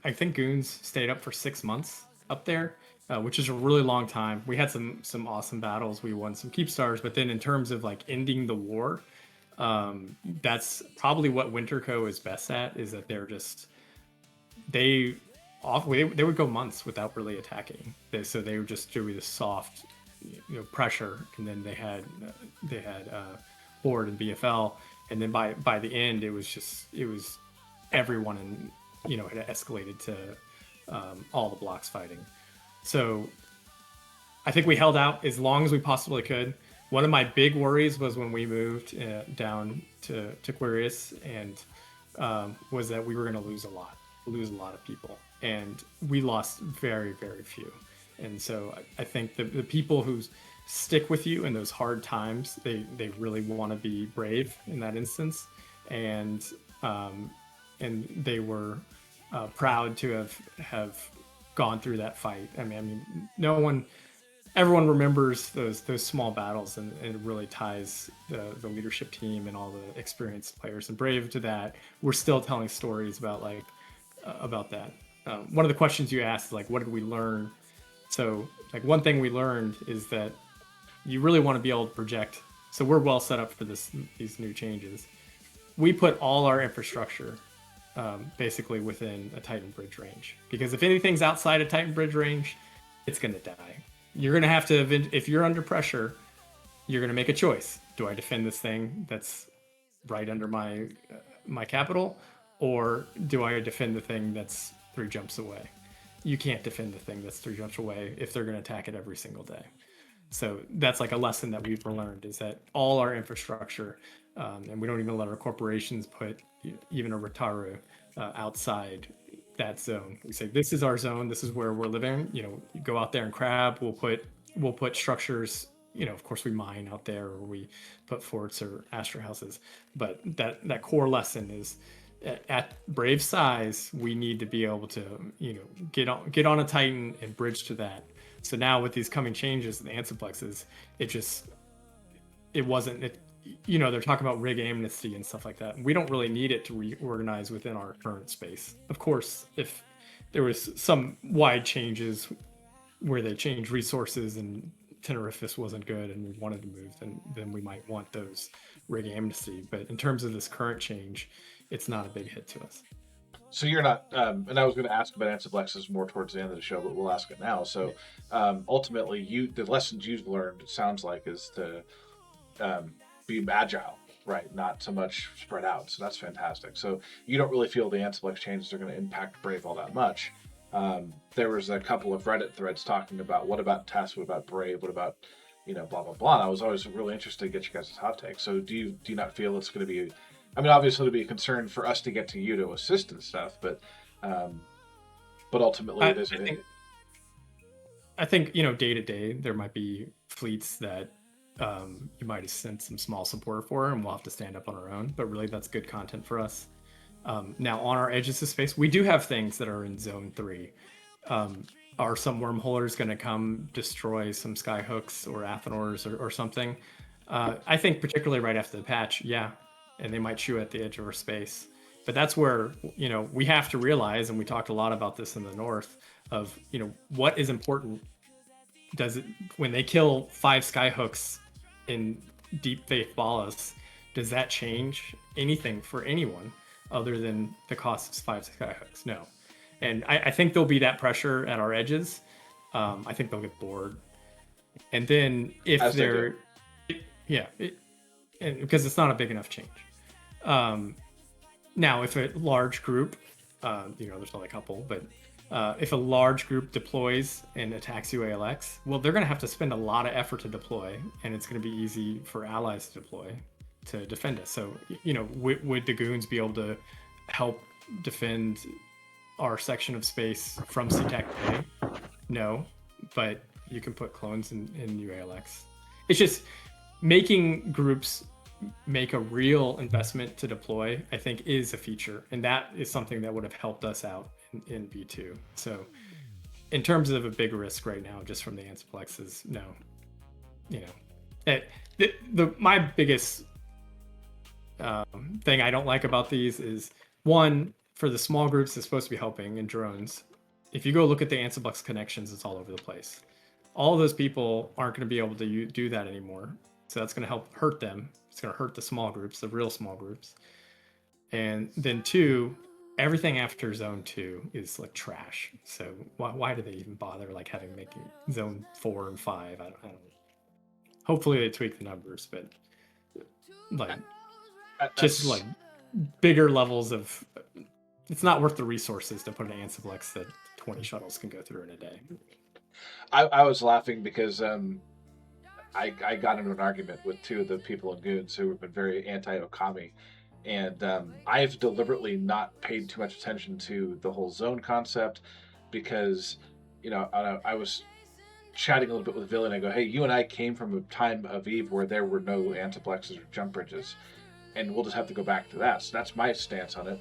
I think goons stayed up for 6 months up there, which is a really long time. We had some awesome battles, we won some keep stars, but then in terms of, like, ending the war, that's probably what Winterco is best at, is that they would go months without really attacking. So they would just do this soft, pressure, and then they had Horde and BFL, and then by the end it was everyone, and had escalated to all the blocks fighting. So I think we held out as long as we possibly could. One of my big worries was when we moved down to Quirius, and was that we were going to lose a lot of people, and we lost very, very few. And so I think the people who stick with you in those hard times, they really want to be brave in that instance, and they were proud to have gone through that fight. I mean, everyone remembers those small battles, and it really ties the leadership team and all the experienced players and Brave to that. We're still telling stories about that. One of the questions you asked is, like, what did we learn? So, like, one thing we learned is that you really want to be able to project. So we're well set up for these new changes. We put all our infrastructure basically within a Titan Bridge range, because if anything's outside a Titan Bridge range, it's going to die. You're going to have to, if you're under pressure, you're going to make a choice. Do I defend this thing that's right under my capital, or do I defend the thing that's 3 jumps away? You can't defend the thing that's 3 jumps away if they're going to attack it every single day. So that's like a lesson that we've learned, is that all our infrastructure, and we don't even let our corporations put even a Retaru outside that zone. We say, this is our zone, this is where we're living. You go out there and crab. We'll put structures. Of course, we mine out there, or we put forts or astro houses. But that core lesson is, at Brave size, we need to be able to get on a Titan and bridge to that. So now with these coming changes in the Ansiplexes, they're talking about rig amnesty and stuff like that. We don't really need it to reorganize within our current space. Of course, if there was some wide changes where they changed resources and Tenerifis wasn't good and we wanted to move, then we might want those rig amnesty. But in terms of this current change, it's not a big hit to us. So you're not, and I was going to ask about Ansiplexes more towards the end of the show, but we'll ask it now. So ultimately, the lessons you've learned, it sounds like, is to be agile, right? Not so much spread out. So that's fantastic. So you don't really feel the Ansiplex changes are going to impact Brave all that much. There was a couple of Reddit threads talking about, what about Test, what about Brave, what about, blah, blah, blah. And I was always really interested to get you guys' hot take. So do you not feel it's going to be, obviously it'll be a concern for us to get to you to assist and stuff, but ultimately it is. I think, day to day, there might be fleets that you might have sent some small support for, and we'll have to stand up on our own, but really that's good content for us. Now on our edges of space, we do have things that are in zone 3. Are some wormholers going to come destroy some skyhooks or Athenors or something? I think particularly right after the patch, yeah, and they might chew at the edge of our space. But that's where, we have to realize, and we talked a lot about this in the north, of, what is important. Does it, when they kill 5 skyhooks in Deep Faith Ballas, does that change anything for anyone other than the cost of 5 skyhooks? No. And I think there'll be that pressure at our edges. I think they'll get bored. And then if they're, and because it's not a big enough change. Now, if a large group, there's only a couple, but if a large group deploys and attacks UALX, well, they're going to have to spend a lot of effort to deploy, and it's going to be easy for allies to deploy to defend us. So, would the goons be able to help defend our section of space from SeaTac Bay? No, but you can put clones in UALX. It's just making groups make a real investment to deploy, I think, is a feature, and that is something that would have helped us out in B2. So in terms of a big risk right now, just from the Ansiplexes, no. My biggest thing I don't like about these is, one, for the small groups that's supposed to be helping in drones, if you go look at the Ansiplex connections, it's all over the place. All of those people aren't going to be able to do that anymore. So that's going to hurt them. It's going to hurt the small groups, the real small groups. And then 2, everything after zone 2 is like trash. So why do they even bother making zone 4 and 5? I don't know. Hopefully they tweak the numbers, but bigger levels of, it's not worth the resources to put an Ansiplex that 20 shuttles can go through in a day. I was laughing because I got into an argument with 2 of the people in Goons who have been very anti-Okami, and I've deliberately not paid too much attention to the whole zone concept because, I was chatting a little bit with Billy, and I go, hey, you and I came from a time of Eve where there were no Antiplexes or jump bridges, and we'll just have to go back to that. So that's my stance on it.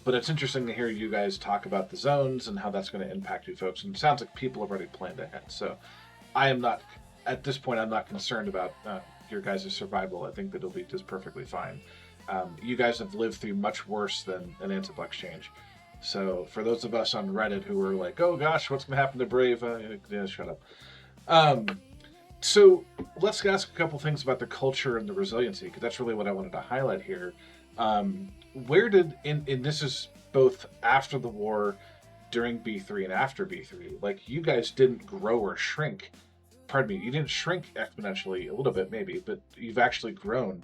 But it's interesting to hear you guys talk about the zones and how that's going to impact you folks. And it sounds like people have already planned ahead. So I am not, at this point, I'm not concerned about your guys' survival. I think that it'll be just perfectly fine. You guys have lived through much worse than an Antiplex change. So for those of us on Reddit who were like, oh gosh, what's going to happen to Brave? Shut up. So let's ask a couple things about the culture and the resiliency, because that's really what I wanted to highlight here. Where did, and this is both after the war, during B3 and after B3, like you guys didn't grow or shrink. Pardon me, you didn't shrink exponentially, a little bit maybe, but you've actually grown.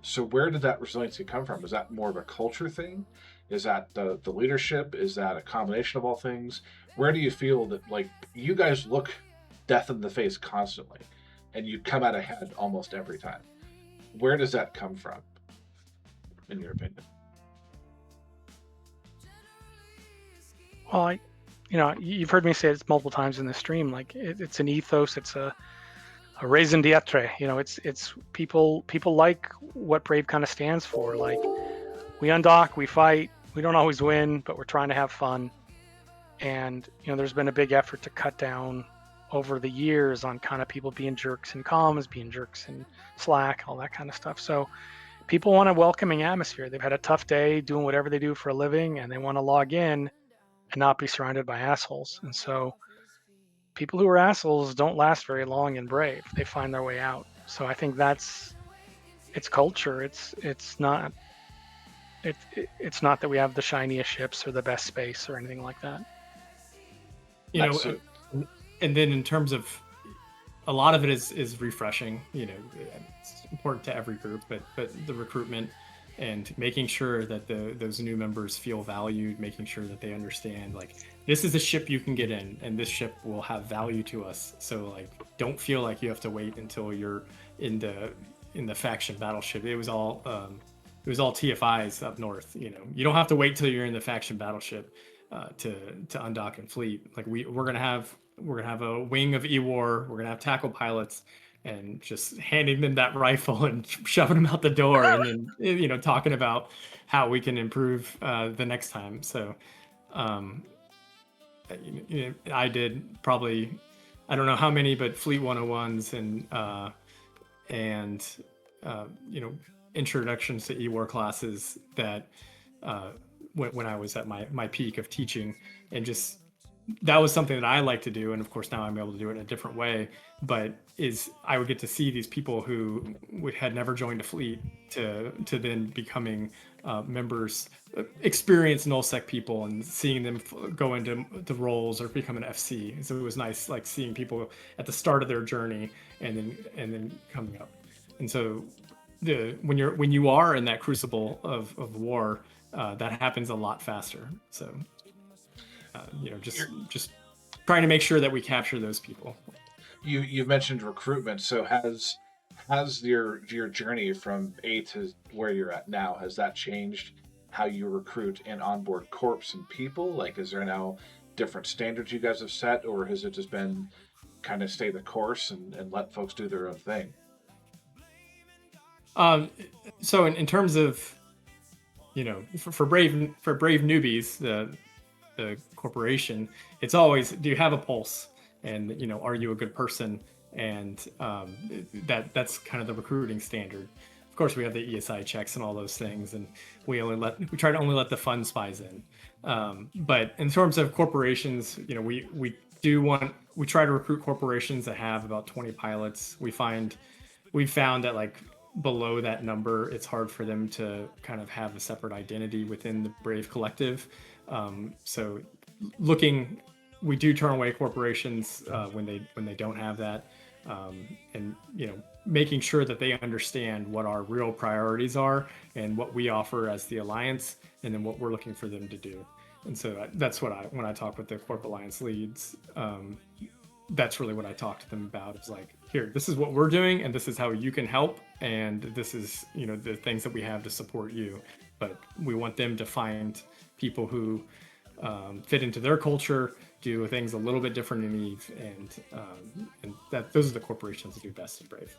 So where did that resiliency come from? Is that more of a culture thing? Is that the leadership? Is that a combination of all things? Where do you feel that, like, you guys look death in the face constantly and you come out ahead almost every time? Where does that come from, in your opinion? Well, you've heard me say it multiple times in the stream. Like it's an ethos. It's a raison d'etre. It's people like what Brave kind of stands for. Like we undock, we fight. We don't always win, but we're trying to have fun. And there's been a big effort to cut down over the years on kind of people being jerks in comms, being jerks in Slack, all that kind of stuff. So people want a welcoming atmosphere. They've had a tough day doing whatever they do for a living, and they want to log in and not be surrounded by assholes. And so people who are assholes don't last very long in Brave. They find their way out. So I think it's culture. It's not that we have the shiniest ships or the best space or anything like that. And then in terms of, a lot of it is refreshing. It's important to every group, but the recruitment and making sure that those new members feel valued, making sure that they understand, like, this is a ship you can get in, and this ship will have value to us. So, like, don't feel like you have to wait until you're in the faction battleship. It was all TFIs up north. You don't have to wait till you're in the faction battleship to undock and fleet. Like, we're gonna have a wing of E-War. We're gonna have tackle pilots, and just handing them that rifle and shoving them out the door, and then talking about how we can improve the next time. So I did probably, I don't know how many, but Fleet 101s and introductions to E-War classes that when I was at my peak of teaching, and just that was something that I like to do. And of course now I'm able to do it in a different way, but I would get to see these people who had never joined a fleet to then becoming members, experienced nullsec people, and seeing them go into the roles or become an FC. So it was nice, like, seeing people at the start of their journey and then coming up. And so when you are in that crucible of war, that happens a lot faster. So just trying to make sure that we capture those people. You've mentioned recruitment. So has your journey from A to where you're at now, has that changed how you recruit and onboard corps and people? Like, is there now different standards you guys have set, or has it just been kind of stay the course and let folks do their own thing? So in terms of, for brave newbies, the corporation, it's always, do you have a pulse, and are you a good person? And that's kind of the recruiting standard. Of course, we have the ESI checks and all those things, and we try to only let the fun spies in. But in terms of corporations, we try to recruit corporations that have about 20 pilots. We've found that, like, below that number, it's hard for them to kind of have a separate identity within the Brave collective. So we do turn away corporations when they don't have that, and making sure that they understand what our real priorities are and what we offer as the Alliance, and then what we're looking for them to do. And so that's when I talk with the Corp Alliance leads, that's really what I talk to them about. It's like, here, this is what we're doing, and this is how you can help, and this is the things that we have to support you. But we want them to find people who fit into their culture, do things a little bit different in Eve, and those are the corporations that do best in Brave.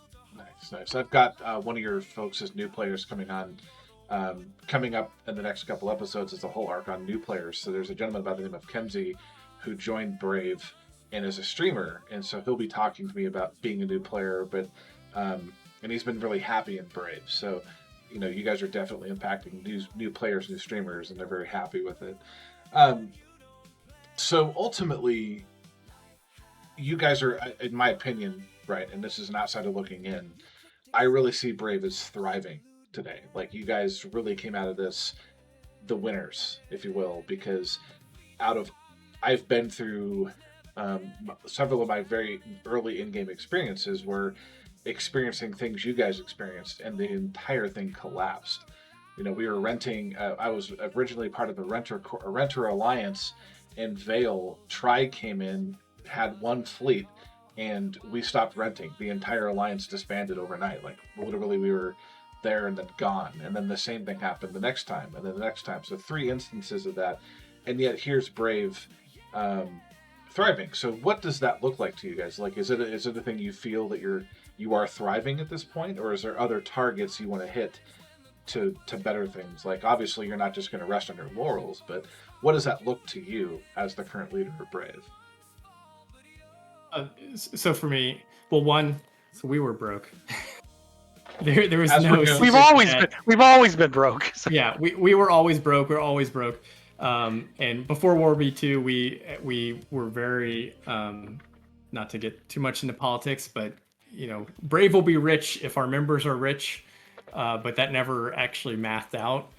Nice. I've got one of your folks as new players coming on. Coming up in the next couple episodes is a whole arc on new players. So there's a gentleman by the name of Kemsey who joined Brave and is a streamer, and so he'll be talking to me about being a new player, but and he's been really happy in Brave. So you guys are definitely impacting new players, new streamers, and they're very happy with it. So ultimately, you guys are, in my opinion, right, and this is an outsider looking in, I really see Brave as thriving today. Like, you guys really came out of this the winners, if you will, because I've been through several of my very early in-game experiences where experiencing things you guys experienced, and the entire thing collapsed. You know, we were renting. I was originally part of a renter alliance, and Vale Tri came in, had one fleet, and we stopped renting. The entire alliance disbanded overnight. Like literally, we were there and then gone. And then the same thing happened the next time, and then the next time. So 3 instances of that, and yet here's Brave thriving. So what does that look like to you guys? Like, is it a thing you feel that you are thriving at this point, or is there other targets you want to hit to better things? Like, obviously you're not just going to rest on your laurels, but what does that look to you as the current leader of Brave? So for me, well, one, so we were broke. there was As no. we're doing. We've always been broke. So. Yeah, we were always broke. We are always broke. And before World War II, we were very not to get too much into politics, but you know, Brave will be rich if our members are rich, but that never actually mathed out.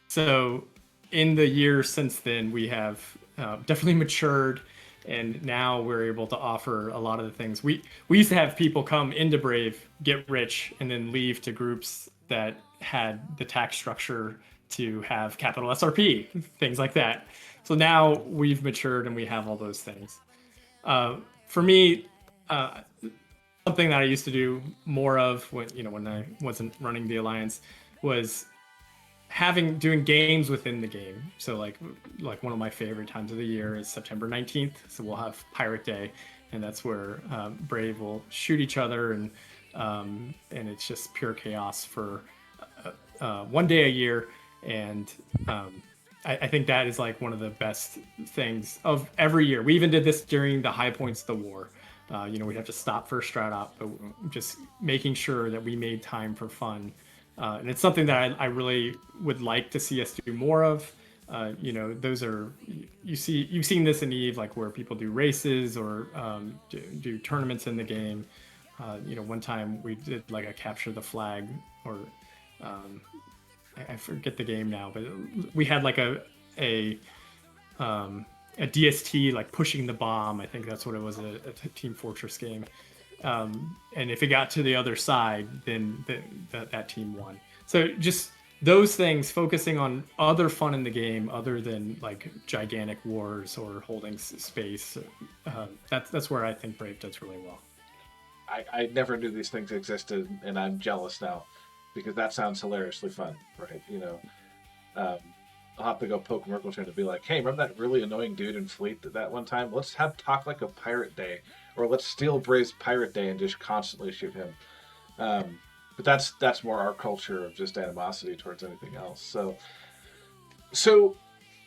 So in the years since then, we have definitely matured, and now we're able to offer a lot of the things we used to have people come into Brave, get rich, and then leave to groups that had the tax structure to have capital SRP, things like that. So now we've matured and we have all those things. For me, something that I used to do more of when I wasn't running the Alliance was doing games within the game. So like one of my favorite times of the year is September 19th. So we'll have Pirate Day, and that's where Brave will shoot each other, and it's just pure chaos for 1 day a year. And I think that is like one of the best things of every year. We even did this during the high points of the war. We'd have to stop for a strat op, but just making sure that we made time for fun. And it's something that I really would like to see us do more of. Those are, you've seen this in EVE, like where people do races or do tournaments in the game. One time we did like a capture the flag, or I forget the game now, but we had like a DST, like pushing the bomb. I think that's what it was, a Team Fortress game. And if it got to the other side, then that team won. So just those things, focusing on other fun in the game other than like gigantic wars or holding space. That's where I think Brave does really well. I never knew these things existed, and I'm jealous now, because that sounds hilariously fun, right? I'll have to go poke Merkle and be like, hey, remember that really annoying dude in Fleet that one time? Let's have talk like a pirate day, or let's steal Brave's pirate day and just constantly shoot him. But that's more our culture of just animosity towards anything else. So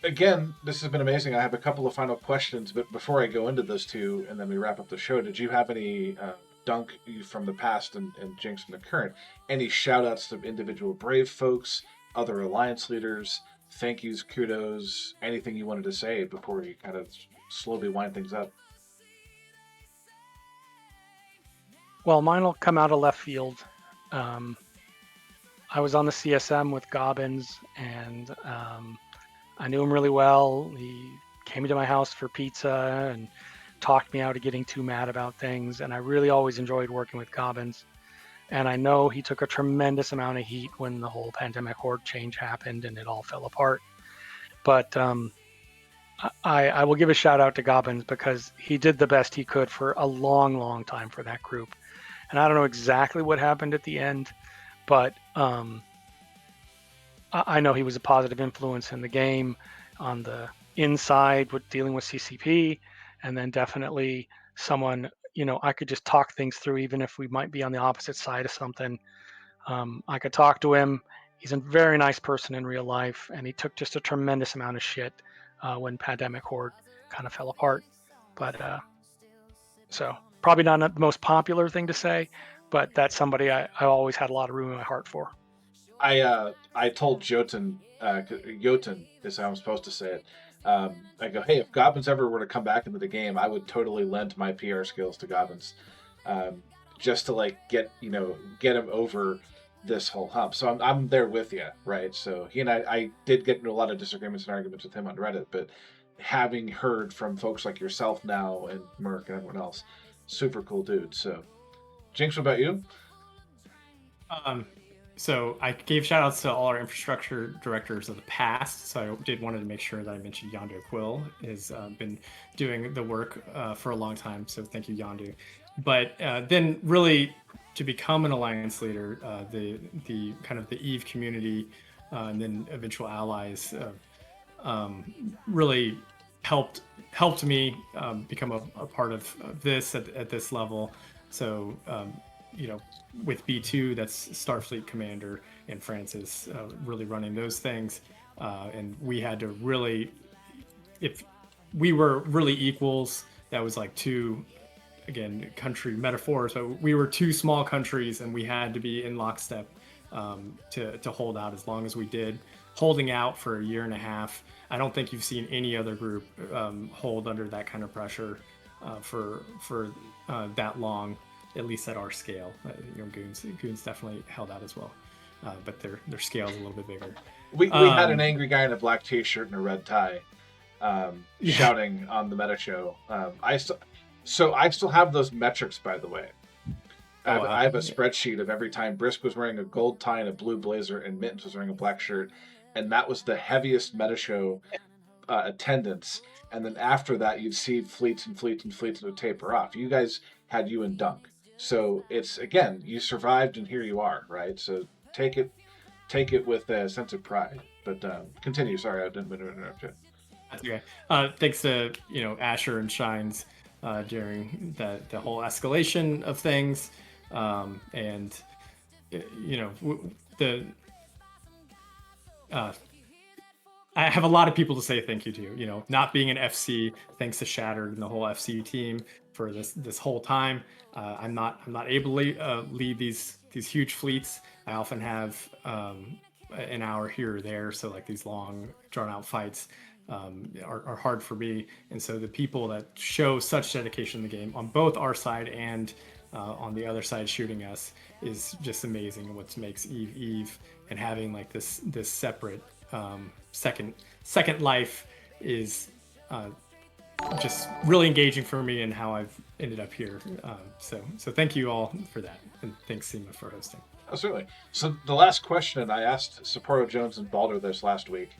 again, this has been amazing. I have a couple of final questions, but before I go into those two and then we wrap up the show, did you have any Dunk from the past and Jinx from the current, any shout outs to individual Brave folks, other Alliance leaders, thank yous, kudos, anything you wanted to say before we kind of slowly wind things up? Well, mine will come out of left field. I was on the CSM with Gobbins, and I knew him really well. He came to my house for pizza and talked me out of getting too mad about things, and I really always enjoyed working with Gobbins. And I know he took a tremendous amount of heat when the whole pandemic horde change happened and it all fell apart. But I will give a shout out to Gobbins, because he did the best he could for a long, long time for that group. And I don't know exactly what happened at the end, but I know he was a positive influence in the game on the inside with dealing with CCP, and then definitely someone, I could just talk things through, even if we might be on the opposite side of something. I could talk to him. He's a very nice person in real life, and he took just a tremendous amount of shit when Pandemic Horde kind of fell apart. But so probably not the most popular thing to say, but that's somebody I always had a lot of room in my heart for. I told Jotun is how I'm supposed to say it. I go, hey, if Gobbins ever were to come back into the game, I would totally lend my PR skills to Gobbins, just to like get him over this whole hump. So I'm there with you, right? So he and I did get into a lot of disagreements and arguments with him on Reddit, but having heard from folks like yourself now and Merc and everyone else, super cool dude. So Jinx, what about you? So I gave shout outs to all our infrastructure directors of the past. So I did wanted to make sure that I mentioned Yandu Quill has been doing the work for a long time. So thank you, Yandu. But then really to become an alliance leader, the kind of the Eve community and then eventual allies really helped me become a part of this at this level. So with B2, that's Starfleet Commander, and Francis really running those things. And we had to really, if we were really equals, that was like two, again, country metaphors, but we were two small countries and we had to be in lockstep to hold out as long as we did, holding out for a year and a half. I don't think you've seen any other group hold under that kind of pressure for that long, at least at our scale. Goons definitely held out as well, but their scale is a little bit bigger. We had an angry guy in a black t-shirt and a red tie shouting on the meta show. I still have those metrics, by the way. I have a spreadsheet of every time Brisk was wearing a gold tie and a blue blazer and Mittens was wearing a black shirt, and that was the heaviest meta show attendance. And then after that, you'd see fleets and fleets and fleets would taper off. You guys had you and Dunk. So it's, again, you survived and here you are, right? So take it with a sense of pride. But continue. Sorry, I didn't mean to interrupt you. That's okay. Thanks to Asher and Shines during the whole escalation of things, and I have a lot of people to say thank you to. Not being an FC, thanks to Shattered and the whole FC team for this whole time. I'm not able to lead these huge fleets. I often have an hour here or there, so like these long drawn out fights are hard for me. And so the people that show such dedication in the game on both our side and on the other side shooting us is just amazing. And what makes Eve, and having like this separate second life is just really engaging for me and how I've ended up here. So thank you all for that, and thanks Seema for hosting. Oh, certainly. So the last question, I asked Sapporo Jones and Balder this last week.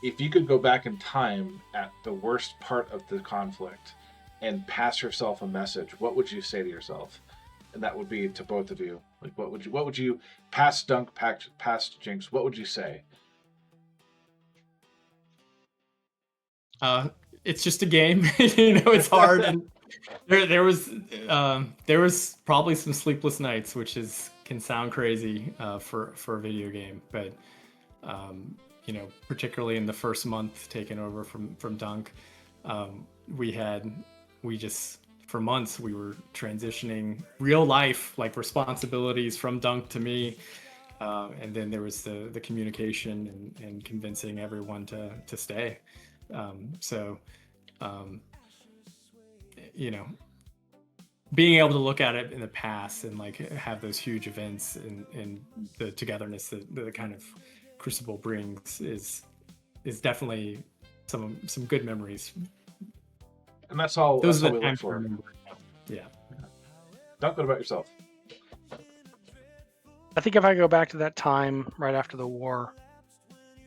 If you could go back in time at the worst part of the conflict and pass yourself a message, what would you say to yourself? And that would be to both of you. Like, what would you past Dunk, past Jinx? What would you say? It's just a game. It's hard. And there was probably some sleepless nights, which can sound crazy for a video game, but particularly in the first month taking over from Dunk, for months we were transitioning real life like responsibilities from Dunk to me, and then there was the communication and convincing everyone to stay. Being able to look at it in the past and like have those huge events and the togetherness that the kind of Crucible brings is definitely some good memories. And that's all. Those that's are all the we look times to for. remember. Yeah. Dunk, what about yourself? I think if I go back to that time right after the war,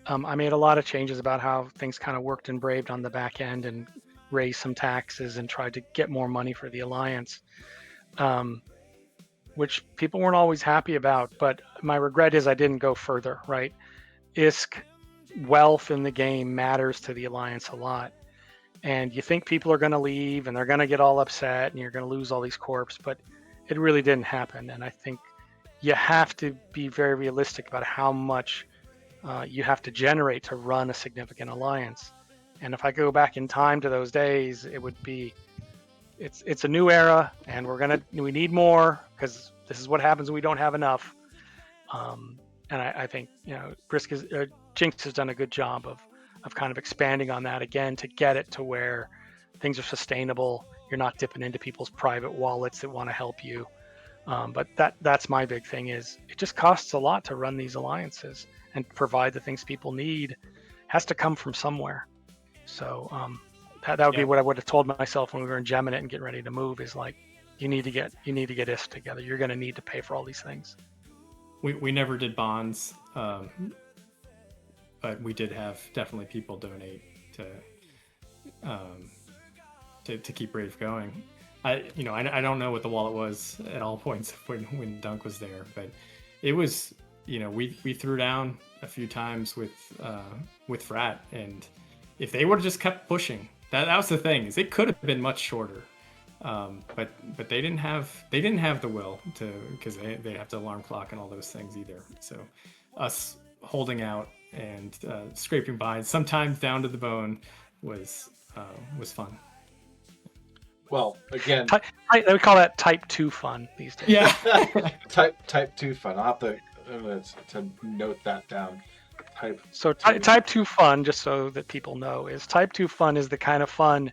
I made a lot of changes about how things kind of worked and braved on the back end and raised some taxes and tried to get more money for the alliance, which people weren't always happy about. But my regret is I didn't go further, right? ISK wealth in the game matters to the alliance a lot. And you think people are going to leave and they're going to get all upset and you're going to lose all these corps, but it really didn't happen. And I think you have to be very realistic about how much you have to generate to run a significant alliance. And if I go back in time to those days, it would be, it's a new era, and we need more because this is what happens when we don't have enough. And I think Jinx has done a good job of kind of expanding on that again to get it to where things are sustainable. You're not dipping into people's private wallets that want to help you. But that's my big thing is it just costs a lot to run these alliances and provide the things people need. It has to come from somewhere. So that would be what I would have told myself when we were in Geminate and getting ready to move is like, you need to get this together. You're going to need to pay for all these things. We never did bonds, but we did have definitely people donate to keep Brave going. I don't know what the wallet was at all points when Dunk was there, but it was, we threw down a few times with Frat, and if they would have just kept pushing, that was the thing, is it could have been much shorter. But they didn't have the will to, because they have the alarm clock and all those things either. So us holding out and scraping by, sometimes down to the bone, was fun. Well, again, they would call that type 2 fun these days. Yeah. type 2 fun. I'll have to note that down. Type 2 fun, just so that people know, is type 2 fun is the kind of fun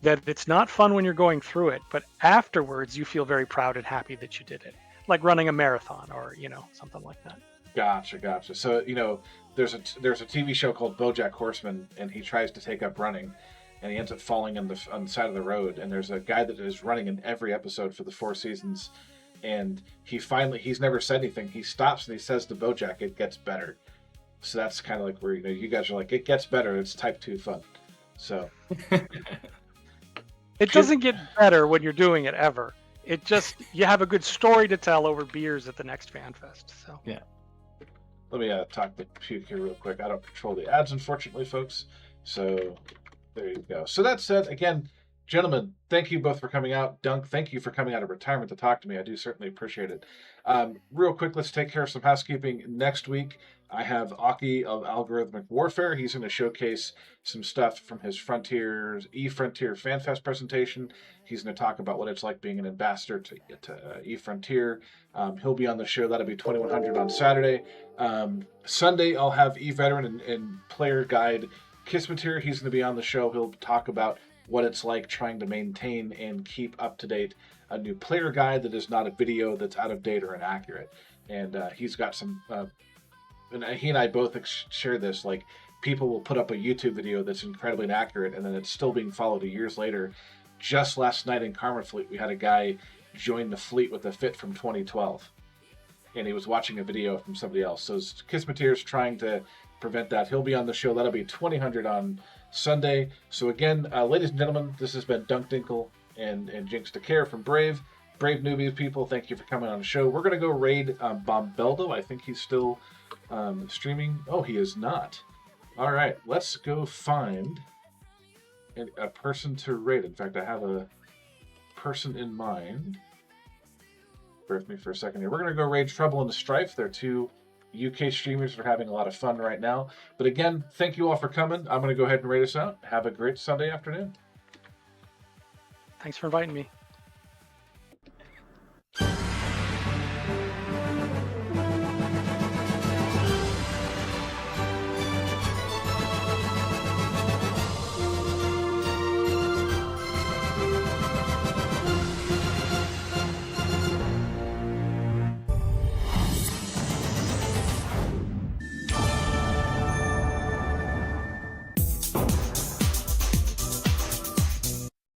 that it's not fun when you're going through it, but afterwards you feel very proud and happy that you did it, like running a marathon or something like that. Gotcha. So there's a TV show called BoJack Horseman, and he tries to take up running, and he ends up falling on the side of the road. And there's a guy that is running in every episode for the 4 seasons, and he's never said anything. He stops and he says to BoJack, "It gets better." So that's kind of like where you guys are like, it gets better. It's type 2 fun. So. It doesn't get better when you're doing it ever. It just, you have a good story to tell over beers at the next fan fest. So yeah. Let me talk to Puke here real quick. I don't control the ads, unfortunately, folks. So there you go. So that said, again, gentlemen, thank you both for coming out. Dunk, thank you for coming out of retirement to talk to me. I do certainly appreciate it. Real quick, let's take care of some housekeeping. Next week, I have Aki of Algorithmic Warfare. He's going to showcase some stuff from his eFrontier FanFest presentation. He's going to talk about what it's like being an ambassador to eFrontier. He'll be on the show. That'll be 2100 on Saturday. Sunday, I'll have eVeteran and player guide Kismeter. He's going to be on the show. He'll talk about what it's like trying to maintain and keep up to date a new player guide that is not a video that's out of date or inaccurate. And he's got some... and he and I both share this, like, people will put up a YouTube video that's incredibly inaccurate, and then it's still being followed years later. Just last night in Karma Fleet, we had a guy join the fleet with a fit from 2012, and he was watching a video from somebody else. So Kismeter's trying to prevent that. He'll be on the show. That'll be 2000 on Sunday. So again, ladies and gentlemen, this has been Dunk, Dinkle, and Jinx to Care from Brave Newbies people. Thank you for coming on the show. We're going to go raid Bombeldo. I think he's still... streaming. Oh, he is not. All right, let's go find a person to raid. In fact, I have a person in mind. Bear with me for a second here. We're going to go raid Trouble and the Strife. They're 2 UK streamers that are having a lot of fun right now. But again, thank you all for coming. I'm going to go ahead and raid us out. Have a great Sunday afternoon. Thanks for inviting me.